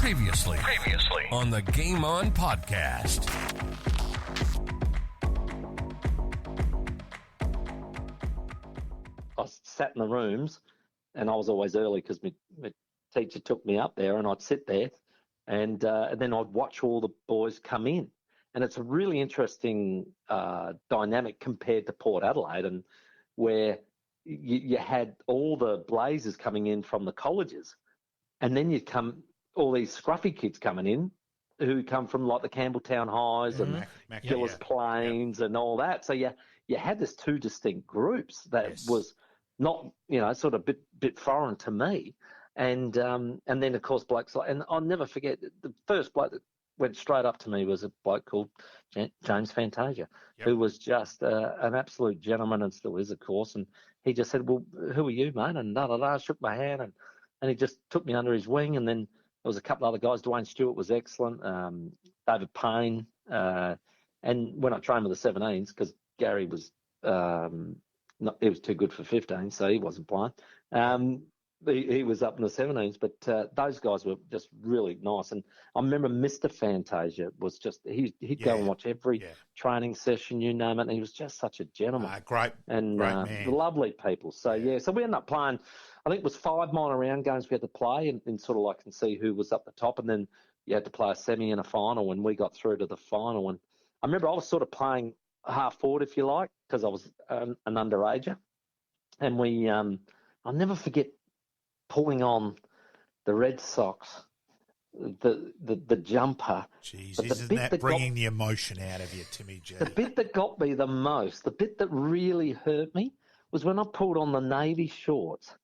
Previously on the Game On podcast. I sat in the rooms, and I was always early because my teacher took me up there, and I'd sit there, and then I'd watch all the boys come in. And it's a really interesting dynamic compared to Port Adelaide, and where you had all the Blazers coming in from the colleges, and then you'd come all these scruffy kids coming in who come from like the Campbelltown Highs and Gillis Plains and all that. So you had this two distinct groups that was not, sort of bit foreign to me. And then of course blokes like, and I'll never forget the first bloke that went straight up to me was a bloke called James Fantasia, who was just an absolute gentleman and still is, of course. And he just said, "Well, who are you, mate?" And shook my hand, and he just took me under his wing. And then there was a couple of other guys. Dwayne Stewart was excellent. David Payne. And when I trained with the 17s, because Gary was he was too good for 15, so he wasn't playing. He was up in the 17s, but those guys were just really nice. And I remember Mr. Fantasia was just, he'd go and watch every training session, you name it, and he was just such a gentleman. Great man. Lovely people. So, so we ended up playing, I think it was 5 minor round games we had to play and sort of like and see who was up the top. And then you had to play a semi and a final when we got through to the final. And I remember I was sort of playing half forward, if you like, because I was an underager. And we, I'll never forget, pulling on the Red Sox, the jumper. Jeez, isn't that bringing the emotion out of you, Timmy G? The bit that got me the most, the bit that really hurt me, was when I pulled on the Navy shorts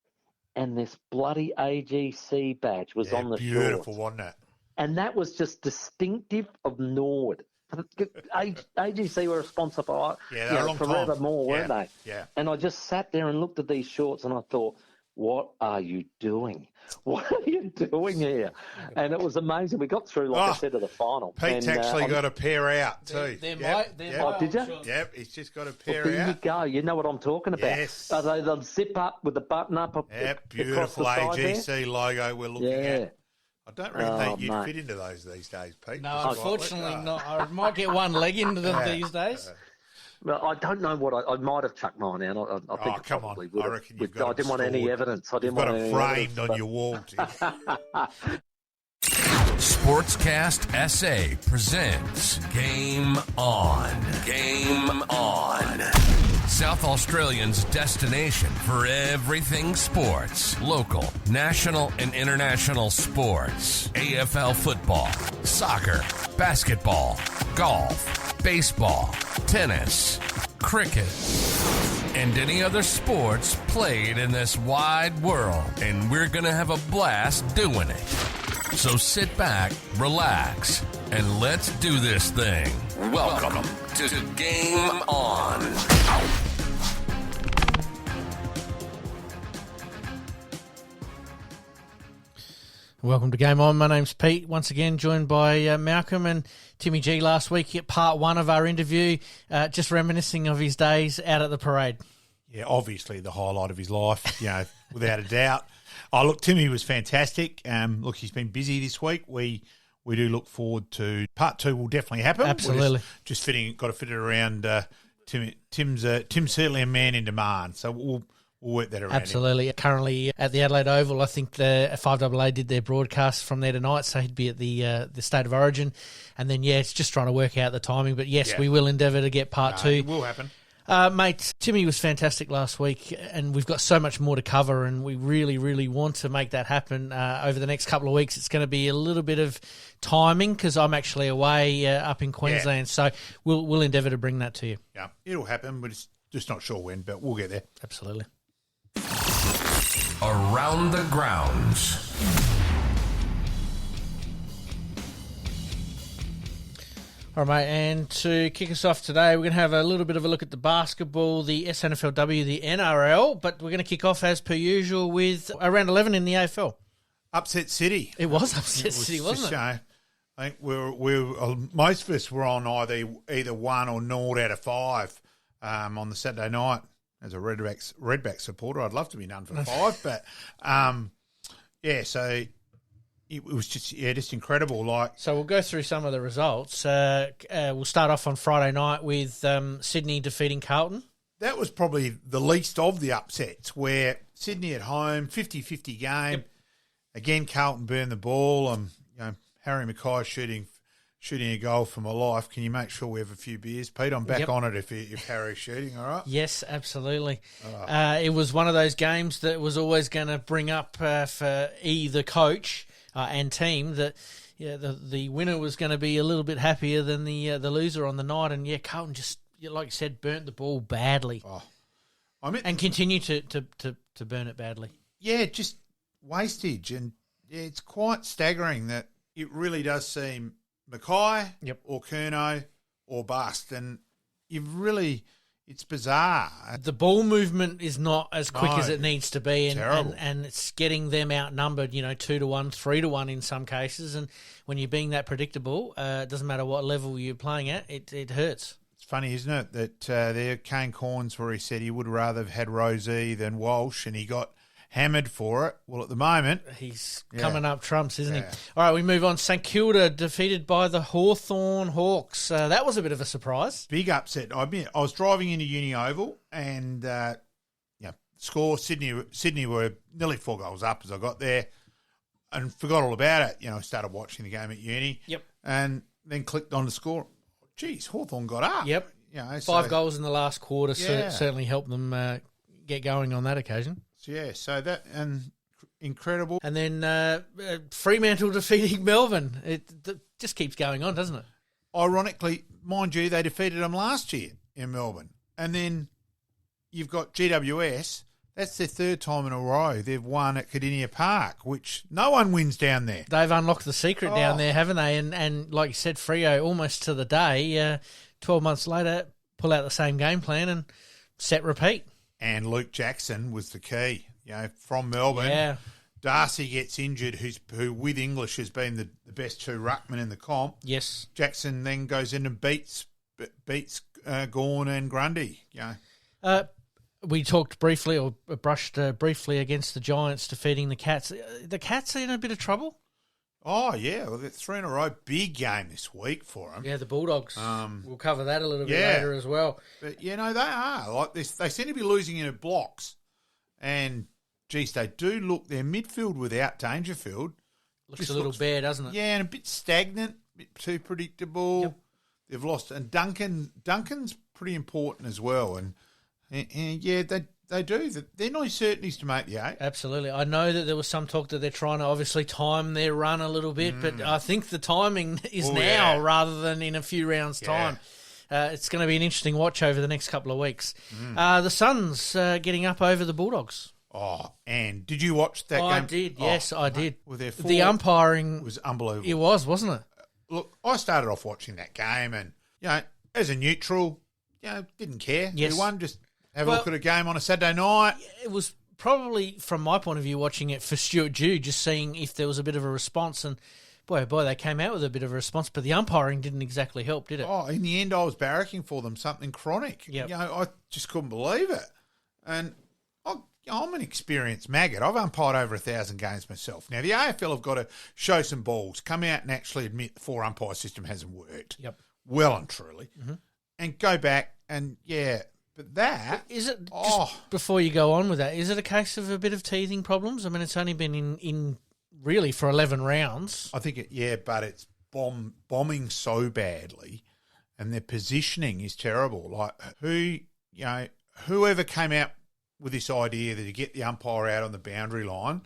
and this bloody AGC badge was on the shorts. Beautiful, wasn't it? And that was just distinctive of Norwood. AGC were a sponsor for forevermore, weren't they? Yeah. And I just sat there and looked at these shorts and I thought, what are you doing? What are you doing here? And it was amazing. We got through, like I said, to the final. Pete's actually got a pair out too. Did you? Yep, he's just got a pair out. There you go. You know what I'm talking about. Yes. They'll zip up with the button up. Yep, beautiful AGC logo we're looking at. I don't reckon that you'd fit into those these days, Pete. No, unfortunately not. I might get one leg into them these days. Well, I don't know what I might have chucked mine out. I think probably would. I reckon you've got I didn't want any evidence. I didn't want it framed on your wall, Tim. Sportscast SA presents Game On. Game On. South Australians' destination for everything sports. Local, national, and international sports. AFL football, soccer, basketball, golf, baseball, tennis, cricket, and any other sports played in this wide world. And we're going to have a blast doing it. So sit back, relax, and let's do this thing. Welcome to Game On. Welcome to Game On. My name's Pete, once again joined by Malcolm and Timmy G last week at part 1 of our interview, just reminiscing of his days out at the parade. Yeah, obviously the highlight of his life, without a doubt. Oh, look, Timmy was fantastic. Look, he's been busy this week. We do look forward to part 2 will definitely happen. Absolutely. Just got to fit it around Tim's certainly a man in demand, so we'll work that around. Absolutely. Currently at the Adelaide Oval, I think the 5AA did their broadcast from there tonight, so he'd be at the State of Origin. And then, it's just trying to work out the timing. But, yes, we will endeavour to get part 2. It will happen. Mate, Timmy was fantastic last week, and we've got so much more to cover, and we really, really want to make that happen over the next couple of weeks. It's going to be a little bit of timing because I'm actually away up in Queensland, so we'll endeavour to bring that to you. Yeah, it'll happen, but it's just not sure when, but we'll get there. Absolutely. Around the grounds. All right, mate, and to kick us off today, we're going to have a little bit of a look at the basketball, the SANFLW, the NRL, but we're going to kick off, as per usual, with around 11 in the AFL. Upset City. It was Upset City, wasn't it? I think most of us were on either 1 or 0 out of 5 on the Saturday night. As a Redback supporter, I'd love to be none for 5, but so it was just incredible. Like, So we'll go through some of the results. We'll start off on Friday night with Sydney defeating Carlton. that was probably the least of the upsets, where Sydney at home, 50-50 game. Yep. Again, Carlton burned the ball. Harry Mackay shooting a goal for my life. Can you make sure we have a few beers, Pete? I'm back on it if Harry's shooting, all right? Yes, absolutely. It was one of those games that was always going to bring up for either coach and team that the winner was going to be a little bit happier than the loser on the night. And, Carlton just, like you said, burnt the ball badly. And continue to burn it badly. Yeah, just wastage. And it's quite staggering that it really does seem Mackay or Curnow or bust. And it's bizarre. The ball movement is not as quick as it needs to be, and it's getting them outnumbered, 2-1, 3-1 in some cases. And when you're being that predictable, it doesn't matter what level you're playing at, it hurts. It's funny, isn't it, that there Kane Corns, where he said he would rather have had Rosie than Walsh, and he got hammered for it. Well, at the moment, he's coming up trumps, isn't he? All right, we move on. St Kilda defeated by the Hawthorn Hawks. That was a bit of a surprise. Big upset. I was driving into Uni Oval, and score Sydney were nearly 4 goals up as I got there, and forgot all about it. I started watching the game at Uni. Yep. And then clicked on the score. Geez, Hawthorn got up. Yep. 5 goals in the last quarter certainly helped them get going on that occasion. So that, and incredible. And then Fremantle defeating Melbourne. It just keeps going on, doesn't it? Ironically, mind you, they defeated them last year in Melbourne. And then you've got GWS. That's their 3rd time in a row they've won at Cardinia Park, which no one wins down there. They've unlocked the secret down there, haven't they? And like you said, Freo, almost to the day, 12 months later, pull out the same game plan and set repeat. And Luke Jackson was the key, from Melbourne. Yeah. Darcy gets injured, who with English has been the best 2 ruckmen in the comp. Yes. Jackson then goes in and beats Gawn and Grundy. We talked briefly, or brushed briefly against the Giants defeating the Cats. The Cats are in a bit of trouble. Oh, yeah. Well, they're 3 in a row. Big game this week for them. Yeah, the Bulldogs. We'll cover that a little bit later as well. But, they are. Like this, they seem to be losing in blocks. And, geez, they do look, their midfield without Dangerfield. Looks a little bare, doesn't it? Yeah, and a bit stagnant, a bit too predictable. Yep. They've lost. And Duncan's pretty important as well. And they do. They're no certainties to make the 8. Absolutely. I know that there was some talk that they're trying to obviously time their run a little bit, but I think the timing is now rather than in a few rounds' time. It's going to be an interesting watch over the next couple of weeks. The Suns getting up over the Bulldogs. Oh, and did you watch that game? I did, yes, I did. With their the umpiring was unbelievable. It was, wasn't it? Look, I started off watching that game and, as a neutral, didn't care. Yes. Who won, just have a look at a game on a Saturday night. It was probably, from my point of view, watching it for Stuart Dew, just seeing if there was a bit of a response. And, boy, they came out with a bit of a response, but the umpiring didn't exactly help, did it? Oh, in the end, I was barracking for them something chronic. Yep. I just couldn't believe it. And I'm an experienced maggot. I've umpired over 1,000 games myself. Now, the AFL have got to show some balls, come out and actually admit the 4-umpire system hasn't worked. Yep. Well and truly. Mm-hmm. And go back and, but that... Is it, just before you go on with that, is it a case of a bit of teething problems? I mean, it's only been in really for 11 rounds. I think but it's bombing so badly and their positioning is terrible. Like, whoever came out with this idea that you get the umpire out on the boundary line,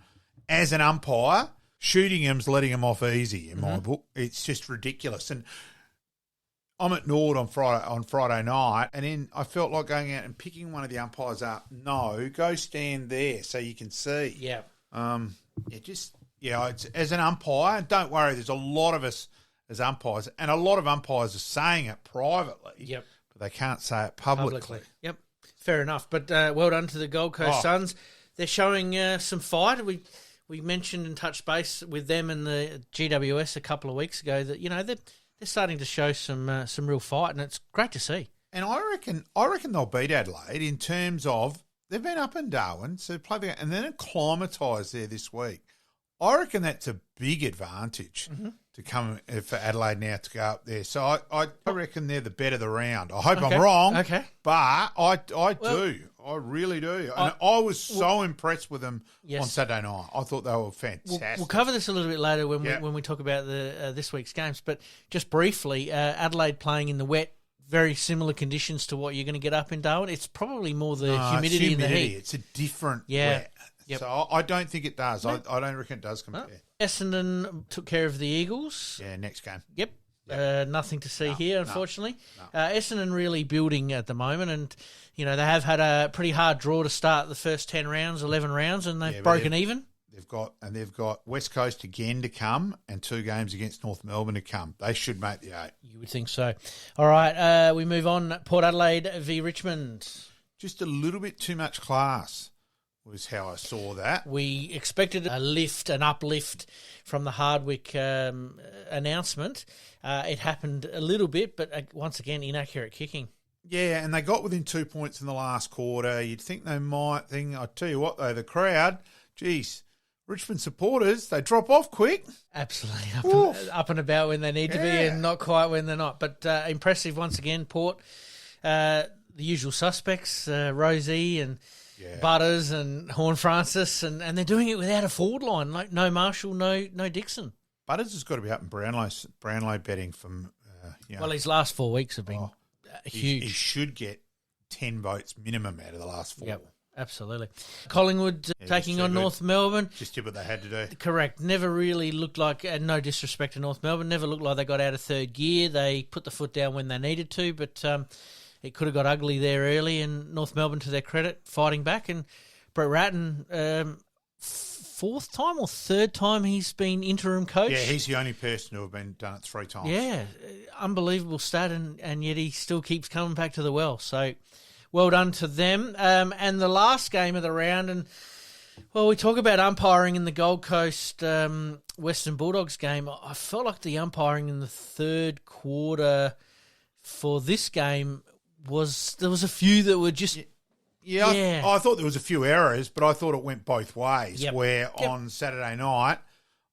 as an umpire, shooting him's letting him off easy in my book. It's just ridiculous. And I'm at Norwood on Friday night, and then I felt like going out and picking one of the umpires up. No, go stand there so you can see. Yeah. It's, as an umpire, don't worry, there's a lot of us as umpires, and a lot of umpires are saying it privately. Yep. But they can't say it publicly. Yep. Fair enough. But well done to the Gold Coast Suns. They're showing some fight. We mentioned and touched base with them and the GWS a couple of weeks ago that, they're starting to show some real fight, and it's great to see. And I reckon they'll beat Adelaide in terms of they've been up in Darwin, so play the game, and then acclimatised there this week. I reckon that's a big advantage to come for Adelaide now to go up there. So I reckon they're the bet of the round. I hope I'm wrong, but I do. I really do. And I was so impressed with them on Saturday night. I thought they were fantastic. We'll cover this a little bit later when we talk about the this week's games. But just briefly, Adelaide playing in the wet, very similar conditions to what you're going to get up in Darwin. It's probably more the humidity and the heat. It's a different wet. Yep. So I don't think it does. No. I don't reckon it does compare. No. Essendon took care of the Eagles. Yeah, next game. Yep. Nothing to see here, unfortunately. No. Essendon really building at the moment, and they have had a pretty hard draw to start the first 11 rounds, and they've broken even. They've got West Coast again to come, and 2 games against North Melbourne to come. They should make the 8. You would think so. All right, we move on. Port Adelaide v Richmond. Just a little bit too much class was how I saw that. We expected an uplift from the Hardwick announcement. It happened a little bit, but once again, inaccurate kicking. Yeah, and they got within 2 points in the last quarter. You'd think they might. I tell you what, though, the crowd, geez, Richmond supporters, they drop off quick. Absolutely, up and about when they need to be, and not quite when they're not. But impressive once again, Port. The usual suspects, Rosie and Butters and Horne-Francis, and they're doing it without a forward line, like no Marshall, no Dixon. Butters has got to be up in Brownlow betting from. Well, his last 4 weeks have been huge. He should get 10 votes minimum out of the last 4. Yep, absolutely. Collingwood taking on North Melbourne. Just did what they had to do. Correct. Never really looked like, and no disrespect to North Melbourne, never looked like they got out of third gear. They put the foot down when they needed to, but it could have got ugly there early, and North Melbourne, to their credit, fighting back. And Brett Ratton, fourth time or third time he's been interim coach. Yeah, he's the only person who have done it 3 times. Yeah, unbelievable stat, and yet he still keeps coming back to the well. So well done to them. And the last game of the round, and we talk about umpiring in the Gold Coast Western Bulldogs game. I felt like the umpiring in the third quarter for this game there was a few that were just... Yeah. I thought there was a few errors, but I thought it went both ways, where on Saturday night,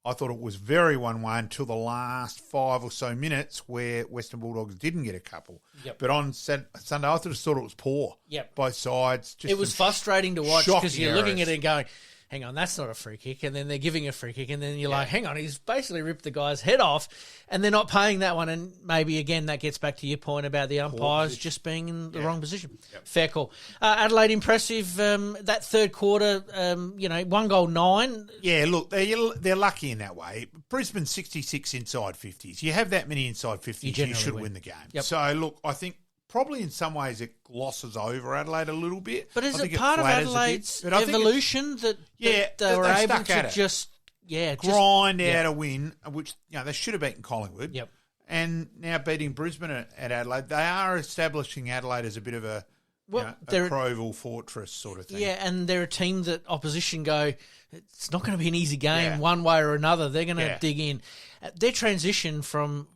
I thought it was very 1-1 until the last 5 or so minutes where Western Bulldogs didn't get a couple. Yep. But on Sunday, I just thought it was poor. Yep. Both sides. It was frustrating to watch because you're looking at it and going, hang on, that's not a free kick. And then they're giving a free kick. And then you're like, hang on, he's basically ripped the guy's head off. And they're not paying that one. And maybe, again, that gets back to your point about the umpires just being in the wrong position. Yep. Fair call. Adelaide, impressive. That third quarter, 1 goal, 9. Yeah, look, they're lucky in that way. Brisbane 66 inside 50s. You have that many inside 50s, you should win the game. Yep. So, look, I think probably in some ways it glosses over Adelaide a little bit. But is it part of Adelaide's evolution that they were able to just grind out a win, which they should have beaten Collingwood. Yep. And now beating Brisbane at Adelaide, they are establishing Adelaide as a bit of a Crowville fortress sort of thing. Yeah, and they're a team that opposition go, it's not going to be an easy game one way or another. They're going to dig in. Their transition from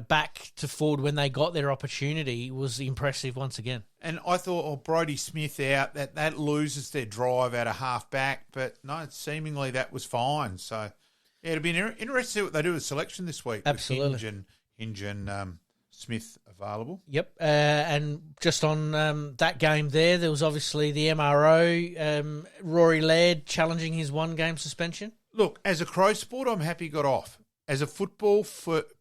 back to forward when they got their opportunity was impressive once again. And I thought, Brodie Smith out, that loses their drive out of half back, but no, seemingly that was fine. So, it'll be interesting to see what they do with selection this week. Absolutely. With Hinge and Smith available. Yep. And just on that game there was obviously the MRO, Rory Laird challenging his 1-game suspension. Look, as a Crow sport, I'm happy he got off. As a football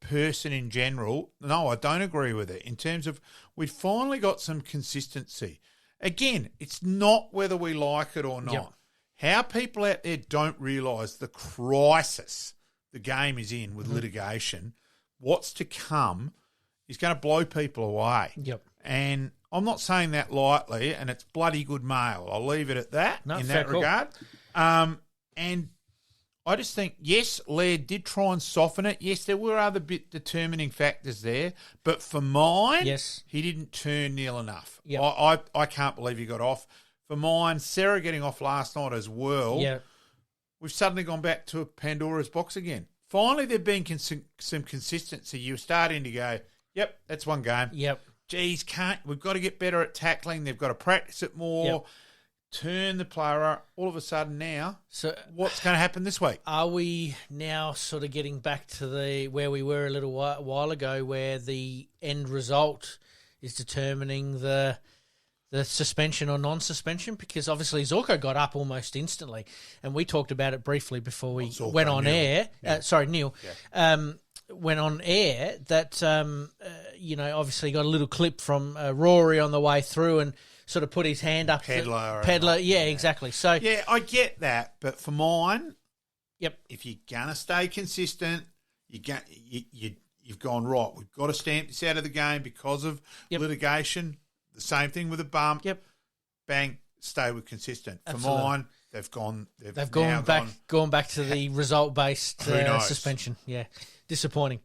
person in general, no, I don't agree with it. In terms of, we've finally got some consistency. Again, it's not whether we like it or not. Yep. How people out there don't realise the crisis the game is in with litigation, what's to come is going to blow people away. Yep. And I'm not saying that lightly, and it's bloody good mail. I'll leave it at that in that regard. And I just think, yes, Laird did try and soften it. Yes, there were other determining factors there. But for mine, he didn't turn near enough. Yep. I can't believe he got off. For mine, Sarah getting off last night as well, we've suddenly gone back to Pandora's box again. Finally, there've been some consistency. You're starting to go, yep, that's 1 game. Yep. Geez, we've got to get better at tackling. They've got to practice it more. Yep. turn the player all of a sudden now. So what's going to happen this week? are we now sort of getting back to where we were a little while ago, where the end result is determining the suspension or non-suspension? Because obviously Zorko got up almost instantly, and we talked about it briefly before we went on air. Yeah. Neil. Yeah. Went on air that, obviously got a little clip from Rory on the way through and sort of put his hand up. Pedler. Yeah, exactly. So yeah, I get that. But for mine, yep, if you're going to stay consistent, you've gone right. We've got to stamp this out of the game because of litigation. The same thing with a bump. Yep. Bang, stay with consistent. Absolutely. For mine, they've gone back to the result-based suspension. Yeah. Disappointing.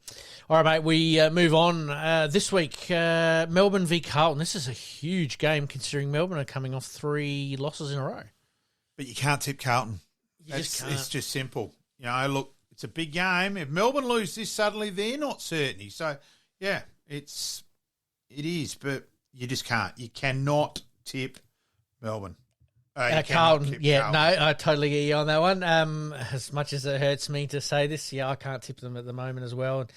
All right, mate, we move on. This week, Melbourne v Carlton. This is a huge game considering Melbourne are coming off 3 losses in a row. But you can't tip Carlton. Just can't. It's just simple. Look, it's a big game. If Melbourne lose this suddenly, they're not certain. So, yeah, it is, but you just can't. You cannot tip Melbourne. Carlton, Carlton. No, I totally get you on that one. As much as it hurts me to say this, I can't tip them at the moment as well.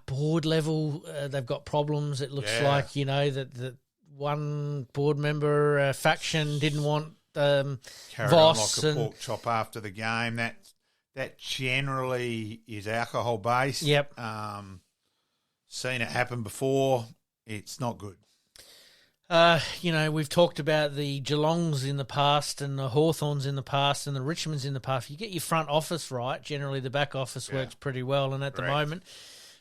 Board level, they've got problems. It looks like, that one board member faction didn't want Voss on like a pork chop after the game. That generally is alcohol based. Yep. Seen it happen before. It's not good. We've talked about the Geelongs in the past and the Hawthorns in the past and the Richmonds in the past. If you get your front office right, generally the back office works pretty well. And at the moment,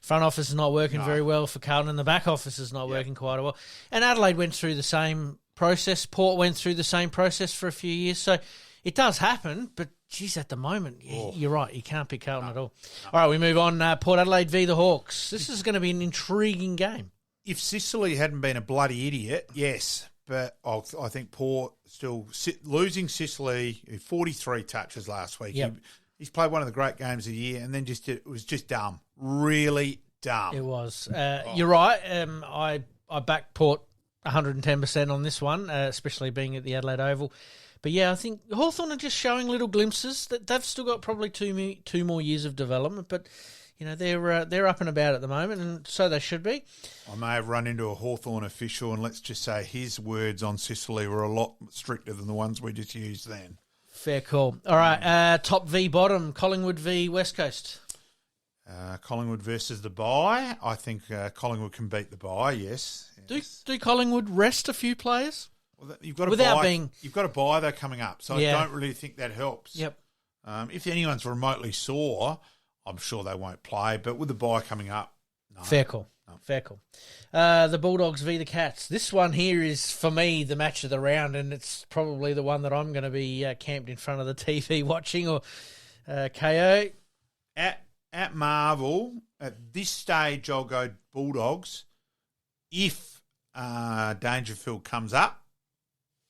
front office is not working very well for Carlton and the back office is not working quite well. And Adelaide went through the same process. Port went through the same process for a few years. So it does happen, but, geez, at the moment, you're right. You can't pick Carlton at all. All right, we move on. Port Adelaide v the Hawks. This is going to be an intriguing game. If Sicily hadn't been a bloody idiot, yes, but I think Port still losing Sicily 43 touches last week. Yep. He's played one of the great games of the year, and then it was just dumb, really dumb. It was. You're right. I backed Port 110% on this one, especially being at the Adelaide Oval. But yeah, I think Hawthorn are just showing little glimpses that they've still got probably two more years of development, but. They're up and about at the moment, and so they should be. I may have run into a Hawthorn official, and let's just say his words on Sicily were a lot stricter than the ones we just used then. Fair call. All right, top v bottom, Collingwood v West Coast. Collingwood versus the bye. I think Collingwood can beat the bye, yes. Do Collingwood rest a few players? Well, you've got a bye though coming up, so I don't really think that helps. Yep. If anyone's remotely sore, I'm sure they won't play, but with the bye coming up, no. Fair call. No. Fair call. The Bulldogs v the Cats. This one here is, for me, the match of the round, and it's probably the one that I'm going to be camped in front of the TV watching, or KO. At Marvel, at this stage, I'll go Bulldogs. If Dangerfield comes up,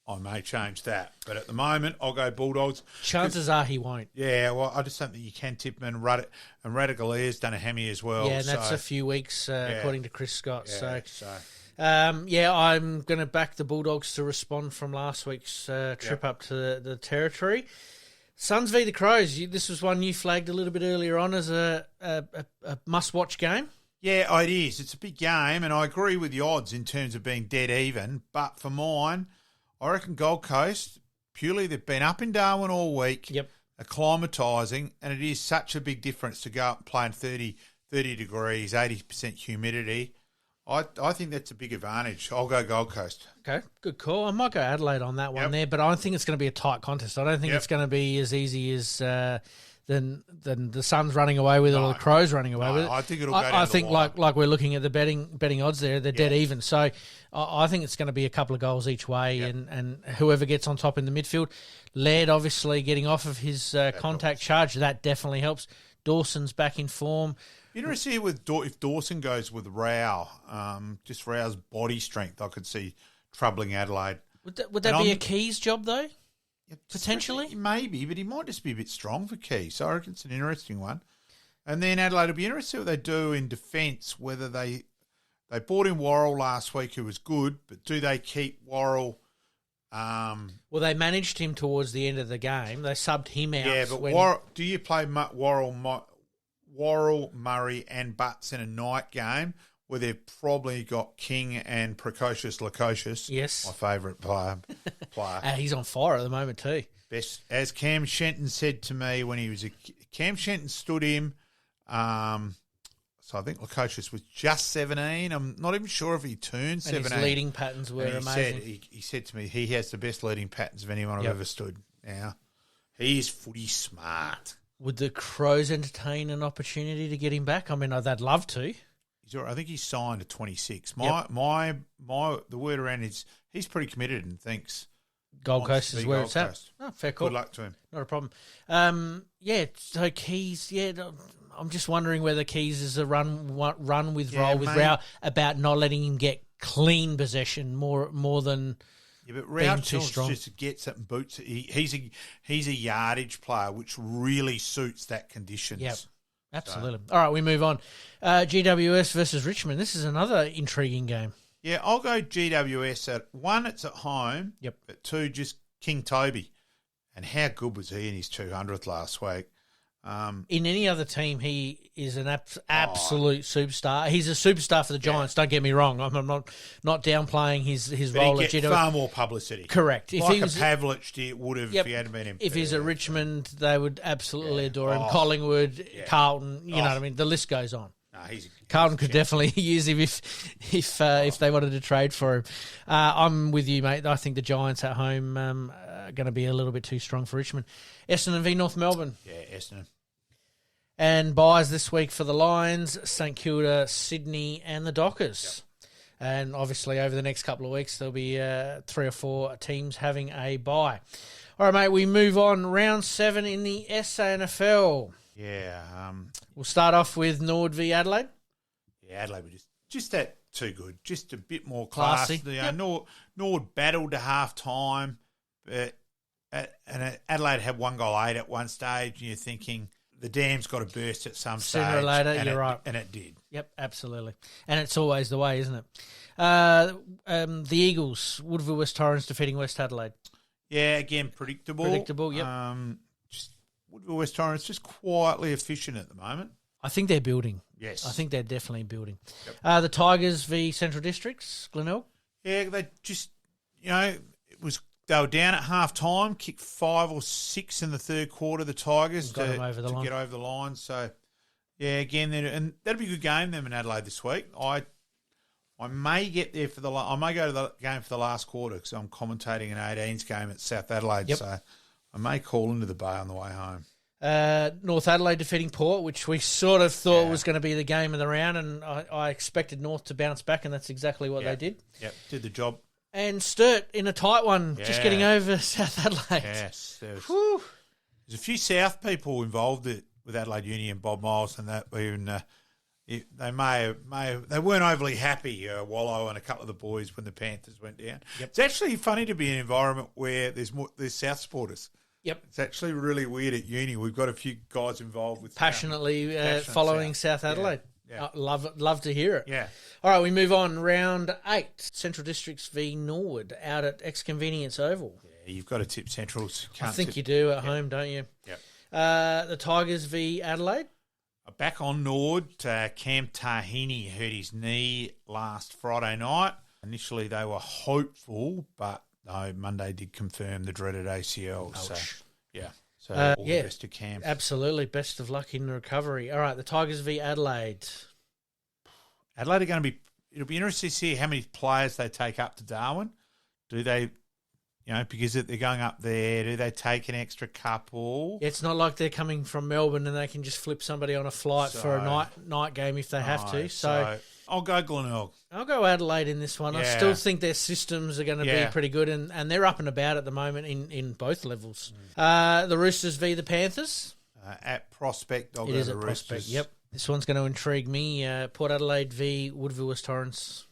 I may change that. But at the moment, I'll go Bulldogs. Chances are he won't. Yeah, well, I just don't think you can tip him. And Radicaleer's done a hammy as well. Yeah, and that's a few weeks, according to Chris Scott. Yeah, I'm going to back the Bulldogs to respond from last week's trip up to the Territory. Suns v the Crows. This was one you flagged a little bit earlier on as a must-watch game. Yeah, it is. It's a big game, and I agree with the odds in terms of being dead even. But for mine, I reckon Gold Coast, purely they've been up in Darwin all week, acclimatising, and it is such a big difference to go up and play in 30 degrees, 80% humidity. I think that's a big advantage. I'll go Gold Coast. Okay, good call. I might go Adelaide on that one there, but I think it's going to be a tight contest. I don't think it's going to be as easy as than the Suns running away with it or the Crows running away with it. I think it'll go down I think the line. like we're looking at the betting odds there, they're dead even. So I think it's going to be a couple of goals each way, and whoever gets on top in the midfield. Laird obviously getting off of his contact charge, that definitely helps. Dawson's back in form. Interesting with if Dawson goes with Rao, just Rao's body strength, I could see troubling Adelaide. Would that be a Keys job though? Potentially? Maybe, but he might just be a bit strong for Keys. So I reckon it's an interesting one. And then Adelaide will be interested what they do in defence, whether they brought in Worrell last week, who was good, but do they keep Worrell Well, they managed him towards the end of the game. They subbed him out. Yeah, but do you play Worrell, Murray and Butts in a night game where they've probably got King and Precocious Lococious? Yes. My favourite player. He's on fire at the moment too. Best, as Cam Shenton said to me when he was Cam Shenton stood him. So I think Lococious was just 17. I'm not even sure if he turned 17. And his leading patterns were amazing. He said to me he has the best leading patterns of anyone I've ever stood. Now, he is footy smart. Would the Crows entertain an opportunity to get him back? I mean, they'd love to. I think he's signed at 26. The word around is he's pretty committed and thinks Gold Coast is where it's at. Oh, fair call. Good luck to him. Not a problem. So Keys, I'm just wondering whether Keys is a run with Rao about not letting him get clean possession more than but being too strong. Just gets it and boots it. He's a yardage player, which really suits that conditions. Yep. Absolutely. So. All right, we move on. GWS versus Richmond. This is another intriguing game. Yeah, I'll go GWS at 1, it's at home. Yep. At 2, just King Toby. And how good was he in his 200th last week? In any other team, he is an absolute superstar. He's a superstar for the Giants, don't get me wrong. I'm not downplaying his role at GWS. Far more publicity. Correct. Like a Pavlich would have if he hadn't been him. If he's at Richmond, they would absolutely adore him. Collingwood, Carlton, you know what I mean? The list goes on. Carlton could definitely use him if they wanted to trade for him. I'm with you, mate. I think the Giants at home are going to be a little bit too strong for Richmond. Essendon v North Melbourne. Yeah, Essendon. And buys this week for the Lions, St Kilda, Sydney and the Dockers. Yep. And obviously over the next couple of weeks there'll be 3 or 4 teams having a bye. All right, mate, we move on. Round 7 in the SANFL. Yeah. We'll start off with Norwood v Adelaide. Yeah, Adelaide were just that too good. Just a bit more classy. Norwood battled to half-time, but Adelaide had 1 goal 8 at one stage, and you're thinking the dam's got to burst at some stage. Sooner or later, you're right. And it did. Yep, absolutely. And it's always the way, isn't it? The Eagles, Woodville West Torrens defeating West Adelaide. Yeah, again, predictable. Yep. Woodville West Torrens just quietly efficient at the moment. I think they're building. Yes. I think they're definitely building. Yep. The Tigers v Central Districts, Glenelg. Yeah, they just, they were down at half time, kicked 5 or 6 in the third quarter, the Tigers, to get over the line. So, yeah, again, and that'll be a good game, them in Adelaide this week. I may get there I may go to the game for the last quarter because I'm commentating an 18s game at South Adelaide. Yep. So I may call into the bay on the way home. North Adelaide defeating Port, which we sort of thought was going to be the game of the round, and I expected North to bounce back, and that's exactly what they did. Yep, did the job. And Sturt in a tight one, just getting over South Adelaide. Yes, there's a few South people involved with Adelaide Uni and Bob Miles and that. Even they weren't overly happy. Wallow and a couple of the boys when the Panthers went down. Yep. It's actually funny to be in an environment where there's South supporters. Yep, it's actually really weird at uni. We've got a few guys involved with passionately following South Adelaide. Yeah. Love to hear it. Yeah. All right, we move on. Round 8, Central Districts v Norwood out at Ex-Convenience Oval. Yeah, you've got to tip Centrals. I think you do at home, don't you? Yeah. The Tigers v Adelaide. Back on Norwood, Cam Tahini hurt his knee last Friday night. Initially, they were hopeful, but no, Monday did confirm the dreaded ACL. Ouch. So, yeah. So, all the best to Cam. Absolutely. Best of luck in the recovery. All right, the Tigers v Adelaide. Adelaide are going to be... It'll be interesting to see how many players they take up to Darwin. Do they... because they're going up there, do they take an extra couple? It's not like they're coming from Melbourne and they can just flip somebody on a flight for a night game if they have to. So I'll go Glenelg. I'll go Adelaide in this one. Yeah. I still think their systems are going to be pretty good, and they're up and about at the moment in both levels. The Roosters v the Panthers. At Prospect, I'll go the Roosters. Prospect, yep. This one's going to intrigue me. Port Adelaide v Woodville West Torrens.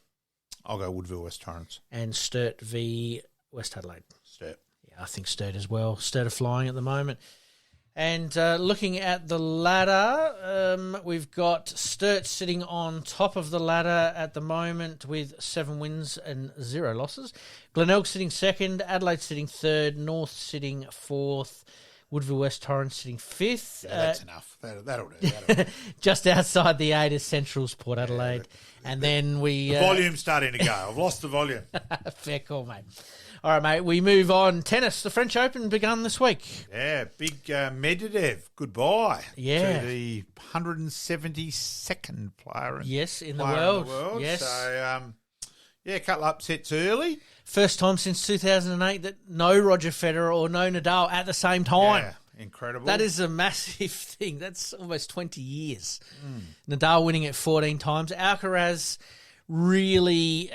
I'll go Woodville West Torrens. And Sturt v West Adelaide. Sturt. Yeah, I think Sturt as well. Sturt are flying at the moment. And looking at the ladder, we've got Sturt sitting on top of the ladder at the moment with 7 wins and 0 losses. Glenelg sitting second, Adelaide sitting third, North sitting fourth, Woodville West Torrens sitting fifth. Yeah, that's enough. That'll do. Just outside the 8 is Central's Port Adelaide. And then we... The volume's starting to go. I've lost the volume. Fair call, mate. All right, mate, we move on. Tennis, the French Open begun this week. Yeah, big Medvedev, goodbye. Yeah. To the 172nd player in the world. Yes. So, a couple upsets early. First time since 2008 that no Roger Federer or no Nadal at the same time. Yeah, incredible. That is a massive thing. That's almost 20 years. Nadal winning it 14 times. Alcaraz really...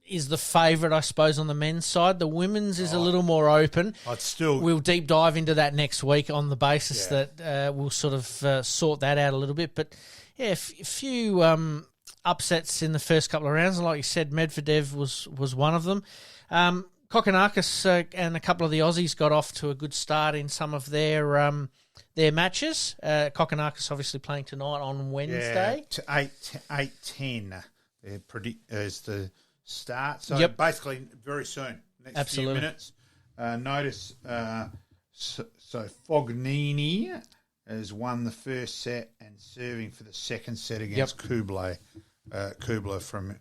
is the favourite, I suppose, on the men's side. The women's is a little more open. We'll deep dive into that next week on the basis that we'll sort of sort that out a little bit. But, yeah, a few upsets in the first couple of rounds. And like you said, Medvedev was one of them. Kokkinakis and a couple of the Aussies got off to a good start in some of their matches. Kokkinakis obviously playing tonight on Wednesday. Yeah, to 8:10 is the... start. So basically very soon, next few minutes. Notice, so Fognini has won the first set and serving for the second set against Kubler from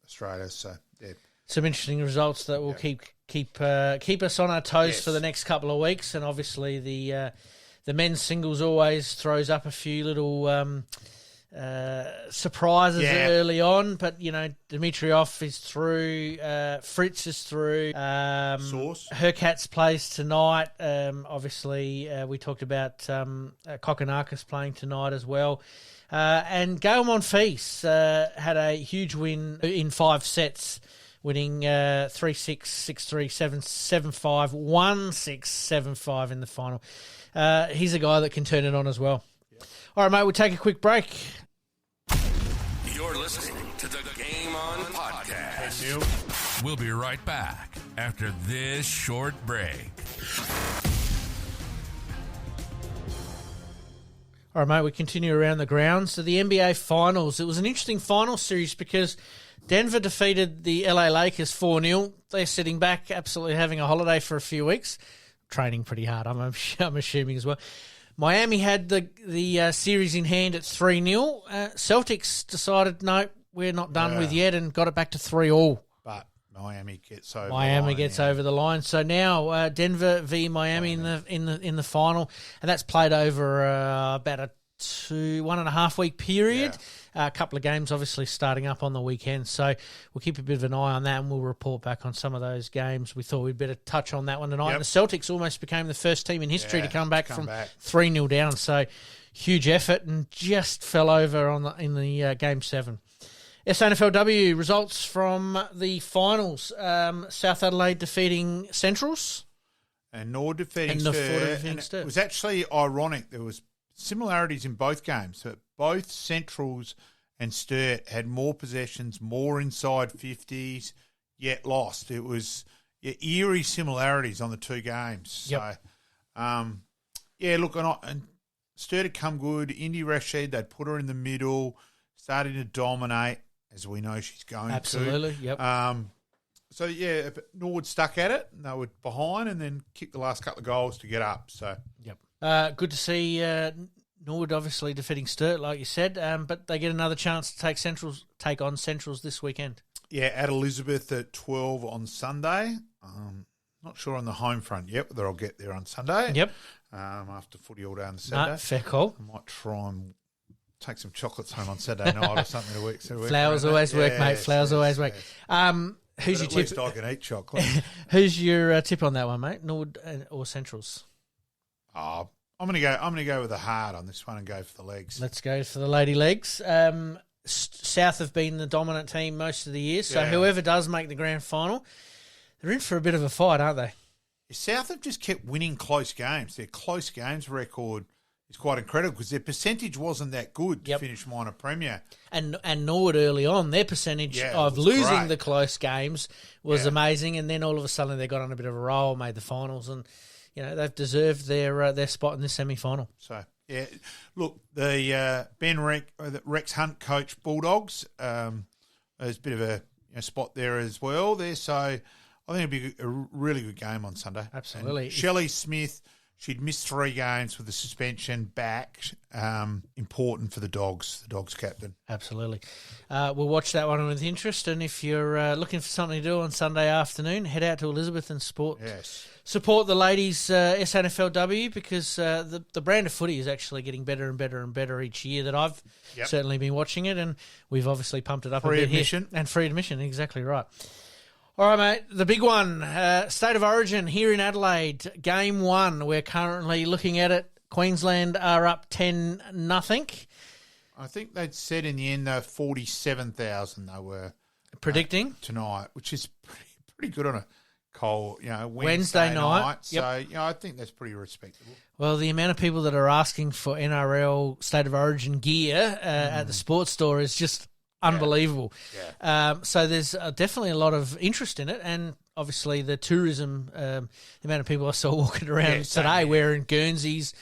Australia. So, yeah. Some interesting results that will keep us on our toes for the next couple of weeks. And obviously the men's singles always throws up a few little... surprises early on, but Dimitrov is through, Fritz is through, Hurkacz plays tonight. Obviously, we talked about Kokkinakis playing tonight as well, and Gael Monfils had a huge win in 5 sets, winning 3-6, 6-3, 7-5, 1-6, 7-5 in the final. He's a guy that can turn it on as well. All right, mate, we'll take a quick break. You're listening to the Game On Podcast. We'll be right back after this short break. All right, mate, we continue around the grounds. So the NBA Finals. It was an interesting final series because Denver defeated the LA Lakers 4-0. They're sitting back, absolutely having a holiday for a few weeks. Training pretty hard, I'm assuming as well. Miami had the series in hand at 3-0. Celtics decided, no, we're not done with yet, and got it back to 3-3. But Miami gets over. Over the line. So now Denver v Miami in the final, and that's played over about a 1.5 week period. Yeah. A couple of games obviously starting up on the weekend, so we'll keep a bit of an eye on that and we'll report back on some of those games. We thought we'd better touch on that one tonight. And the Celtics almost became the first team in history to come back from 3-0 down, so huge effort, and just fell over in the Game 7. SANFLW results from the finals. South Adelaide defeating Centrals. And Norwood defeating Sturt. It was actually ironic. There was similarities in both games. So both Centrals and Sturt had more possessions, more inside 50s, yet lost. It was eerie similarities on the two games. Yep. So, and Sturt had come good. Indy Rashid, they'd put her in the middle, starting to dominate, as we know she's going Absolutely, yep. But Norwood stuck at it, and they were behind, and then kicked the last couple of goals to get up. So, yep. Good to see Norwood obviously defeating Sturt, like you said, but they get another chance to take on Centrals this weekend. Yeah, at Elizabeth at 12 on Sunday. Not sure on the home front yet whether I'll get there on Sunday. Yep. After footy all day on the Saturday. No, fair call. I might try and take some chocolates home on Saturday night or something to work. Flowers always work, mate. Flowers always work. Who's your tip? At least I can eat chocolate. Who's your tip on that one, mate? Norwood or Centrals? I'm gonna go with the heart on this one and go for the legs. Let's go for the lady legs. South have been the dominant team most of the year, so whoever does make the grand final, they're in for a bit of a fight, aren't they? South have just kept winning close games. Their close games record is quite incredible because their percentage wasn't that good to finish minor premier. And Norwood early on, their percentage of losing the close games was amazing, and then all of a sudden they got on a bit of a roll, made the finals, and they've deserved their spot in this semi-final. So, yeah, look, the Rex Hunt coach Bulldogs, there's a bit of a spot there as well there. So I think it'll be a really good game on Sunday. Absolutely. And Shelley Smith, she'd missed 3 games with the suspension back. Important for the Dogs captain. Absolutely. We'll watch that one with interest. And if you're looking for something to do on Sunday afternoon, head out to Elizabeth and support the ladies' SANFLW, because the brand of footy is actually getting better and better and better each year that I've certainly been watching it. And we've obviously pumped it up a bit admission. Here. And free admission, exactly right. All right, mate, the big one, State of Origin here in Adelaide, Game 1. We're currently looking at it. Queensland are up 10-0. I think they'd said in the end 47,000 they were predicting tonight, which is pretty good on a cold, Wednesday night. So, I think that's pretty respectable. Well, the amount of people that are asking for NRL State of Origin gear at the sports store is just unbelievable. Yeah. So there's definitely a lot of interest in it, and obviously the tourism, the amount of people I saw walking around today wearing Guernseys,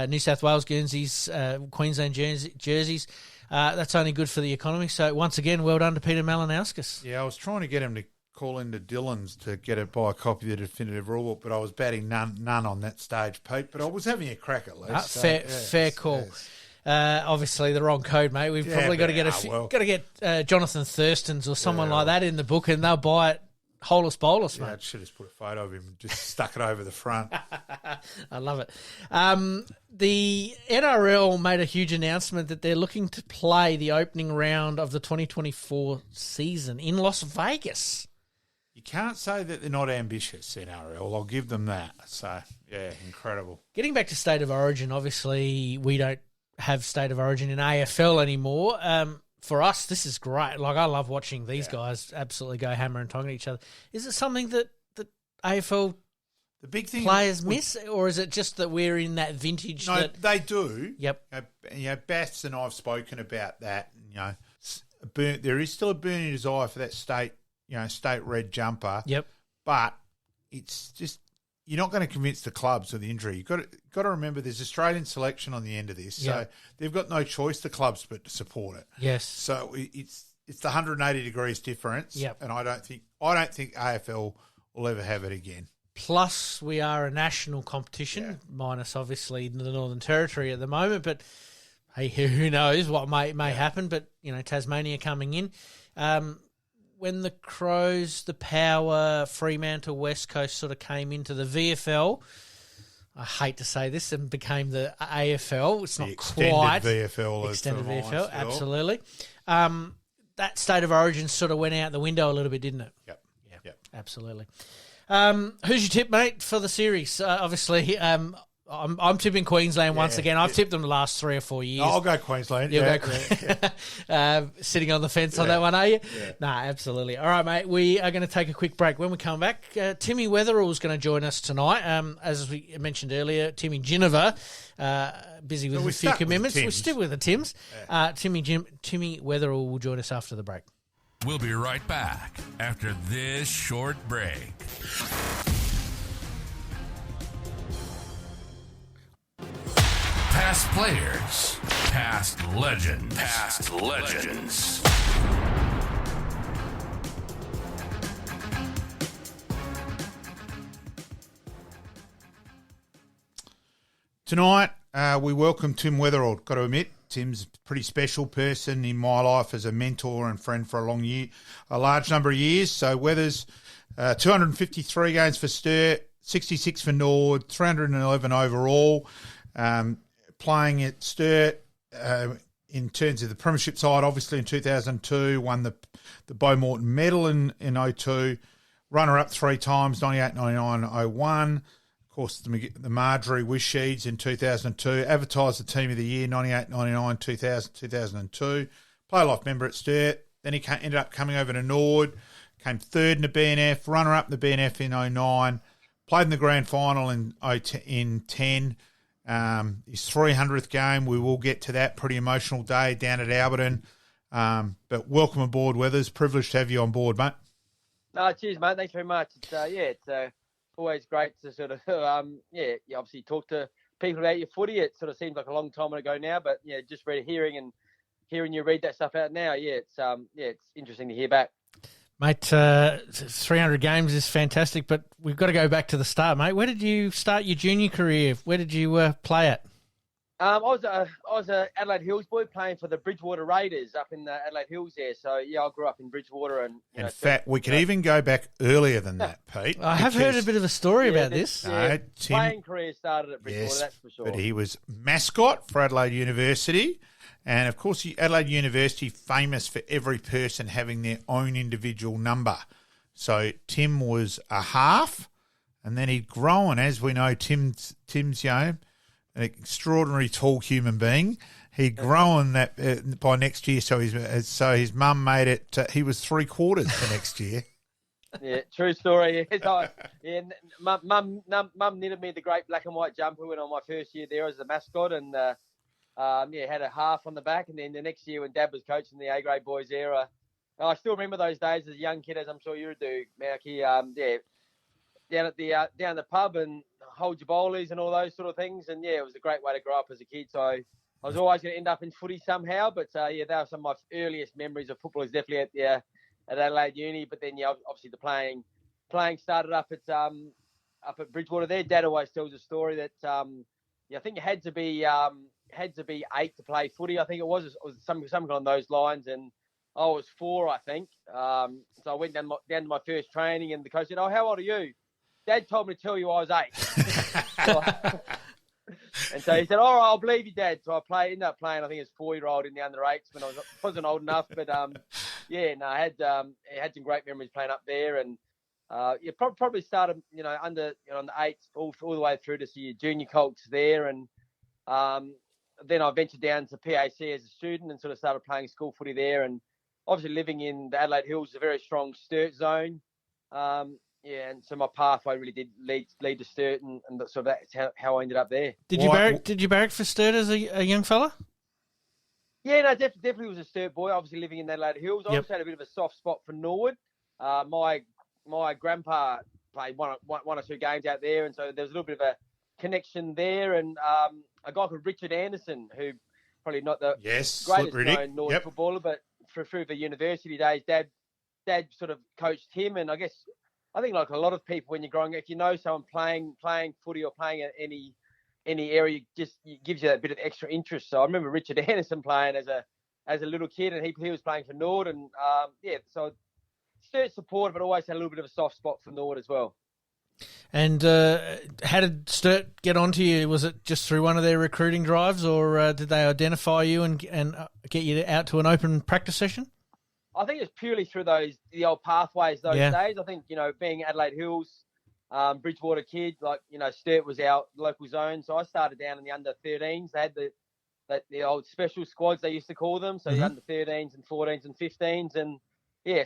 New South Wales Guernseys, Queensland jerseys. That's only good for the economy. So once again, well done to Peter Malcom. Yeah, I was trying to get him to call into Dillon's to buy a copy of the definitive rulebook, but I was batting none on that stage, Pete. But I was having a crack at least. Fair call. Yes. Obviously the wrong code, mate. We've probably got to get Jonathan Thurston's or someone like that in the book, and they'll buy it holus bolus, mate. I should have put a photo of him and just stuck it over the front. I love it. The NRL made a huge announcement that they're looking to play the opening round of the 2024 season in Las Vegas. You can't say that they're not ambitious, NRL. I'll give them that. So, yeah, incredible. Getting back to State of Origin, obviously we don't have State of Origin in AFL anymore. For us, this is great. Like, I love watching these guys absolutely go hammer and tong at each other. Is it something that AFL the big thing players miss, or is it just that we're in that vintage? No, they do. Yep. Bass and I've spoken about that. There is still a burning desire for that state red jumper. Yep. But it's just, you're not going to convince the clubs of the injury. You've got to remember there's Australian selection on the end of this. So they've got no choice, the clubs, but to support it. Yes. So it's the 180 degrees difference. Yep. And I don't think AFL will ever have it again. Plus, we are a national competition, minus obviously the Northern Territory at the moment. But hey, who knows what may happen? But Tasmania coming in. When the Crows, the Power, Fremantle, West Coast sort of came into the VFL, I hate to say this, and became the AFL. It's not quite VFL. Extended VFL, absolutely. That State of Origin sort of went out the window a little bit, didn't it? Yep. Absolutely. Who's your tip, mate, for the series? Obviously, I'm tipping Queensland once again. I've tipped them the last 3 or 4 years. I'll go Queensland. You'll go sitting on the fence on that one, are you? Yeah. Nah, absolutely. All right, mate, we are going to take a quick break. When we come back, Timmy Weatherald is going to join us tonight. As we mentioned earlier, Timmy Ginniver, busy with a few commitments. We're still with the Tims. Yeah. Timmy Weatherald will join us after the break. We'll be right back after this short break. Past players, past legends, past legends. Tonight, we welcome Tim Weatherald. Got to admit, Tim's a pretty special person in my life as a mentor and friend for a large number of years. So Weathers, 253 games for Sturt, 66 for Norwood, 311 overall. Playing at Sturt in terms of the Premiership side, obviously in 2002, won the Beau Morton medal in 02, runner-up 3 times, 98, 99, 01. Of course, the Marjorie Wisheeds in 2002, advertised the Team of the Year, 98, 99, 2000, 2002. Player Life member at Sturt. Then he ended up coming over to Norwood, came third in the BNF, runner-up in the BNF in 09, played in the grand final in 10. His 300th game, we will get to that. Pretty emotional day down at Alberton. But welcome aboard, Weathers. Privileged to have you on board, mate. Cheers, mate. Thanks very much. It's always great to sort of, you obviously talk to people about your footy. It sort of seems like a long time ago now, but just hearing you read that stuff out now, it's interesting to hear back. Mate, 300 games is fantastic, but we've got to go back to the start, mate. Where did you start your junior career? Where did you play at? I was a Adelaide Hills boy playing for the Bridgewater Raiders up in the Adelaide Hills there. So I grew up in Bridgewater, and in fact, we could even go back earlier than that, Pete. I have heard a bit of a story about this. No, Tim, playing career started at Bridgewater, yes, that's for sure. But he was mascot for Adelaide University, and of course, Adelaide University famous for every person having their own individual number. So Tim was a half, and then he'd grown. As we know, Tim's an extraordinary tall human being. He'd grown that by next year, so his mum made it. He was 3/4 the next year. Yeah, true story. Mum knitted me the great black and white jumper when on my first year there as a mascot, and had a half on the back. And then the next year when Dad was coaching the A grade boys era, I still remember those days as a young kid, as I'm sure you do, Malky. Down at the pub and hold your bowlies and all those sort of things. And it was a great way to grow up as a kid. So I was always going to end up in footy somehow. But they were some of my earliest memories of football is definitely at Adelaide Uni. But then obviously the playing started up at Bridgewater there. Dad always tells a story that I think you had to be 8 to play footy. I think it was something along those lines. And I was 4, I think. So I went down to my first training, and the coach said, "Oh, how old are you?" Dad told me to tell you I was 8. And so he said, "All right, I'll believe you, Dad." So I ended up playing, I think it was 4-year-old in the under-8s when I wasn't old enough. But, I had some great memories playing up there. And probably started, on the 8s all the way through to see junior colts there. And then I ventured down to PAC as a student and sort of started playing school footy there. And obviously living in the Adelaide Hills is a very strong Sturt zone. And so my pathway really did lead to Sturt, and sort of that's how I ended up there. Did you barrack for Sturt as a young fella? Yeah, no, definitely was a Sturt boy. Obviously living in Adelaide Hills, I also had a bit of a soft spot for Norwood. My grandpa played one or two games out there, and so there was a little bit of a connection there. And a guy called Richard Anderson, who probably not the greatest known Norwood footballer, but through the university days, Dad sort of coached him, and I think like a lot of people when you're growing up, if you know someone playing footy or playing at any area, just gives you that bit of extra interest. So I remember Richard Anderson playing as a little kid, and he was playing for Norwood, and so Sturt supported, but always had a little bit of a soft spot for Norwood as well. And how did Sturt get onto you? Was it just through one of their recruiting drives, or did they identify you and get you out to an open practice session? I think it's purely through the old pathways those days. I think, being Adelaide Hills, Bridgewater kid, Sturt was our local zone. So I started down in the under-13s. They had the old special squads, they used to call them. So the under-13s and 14s and 15s. And,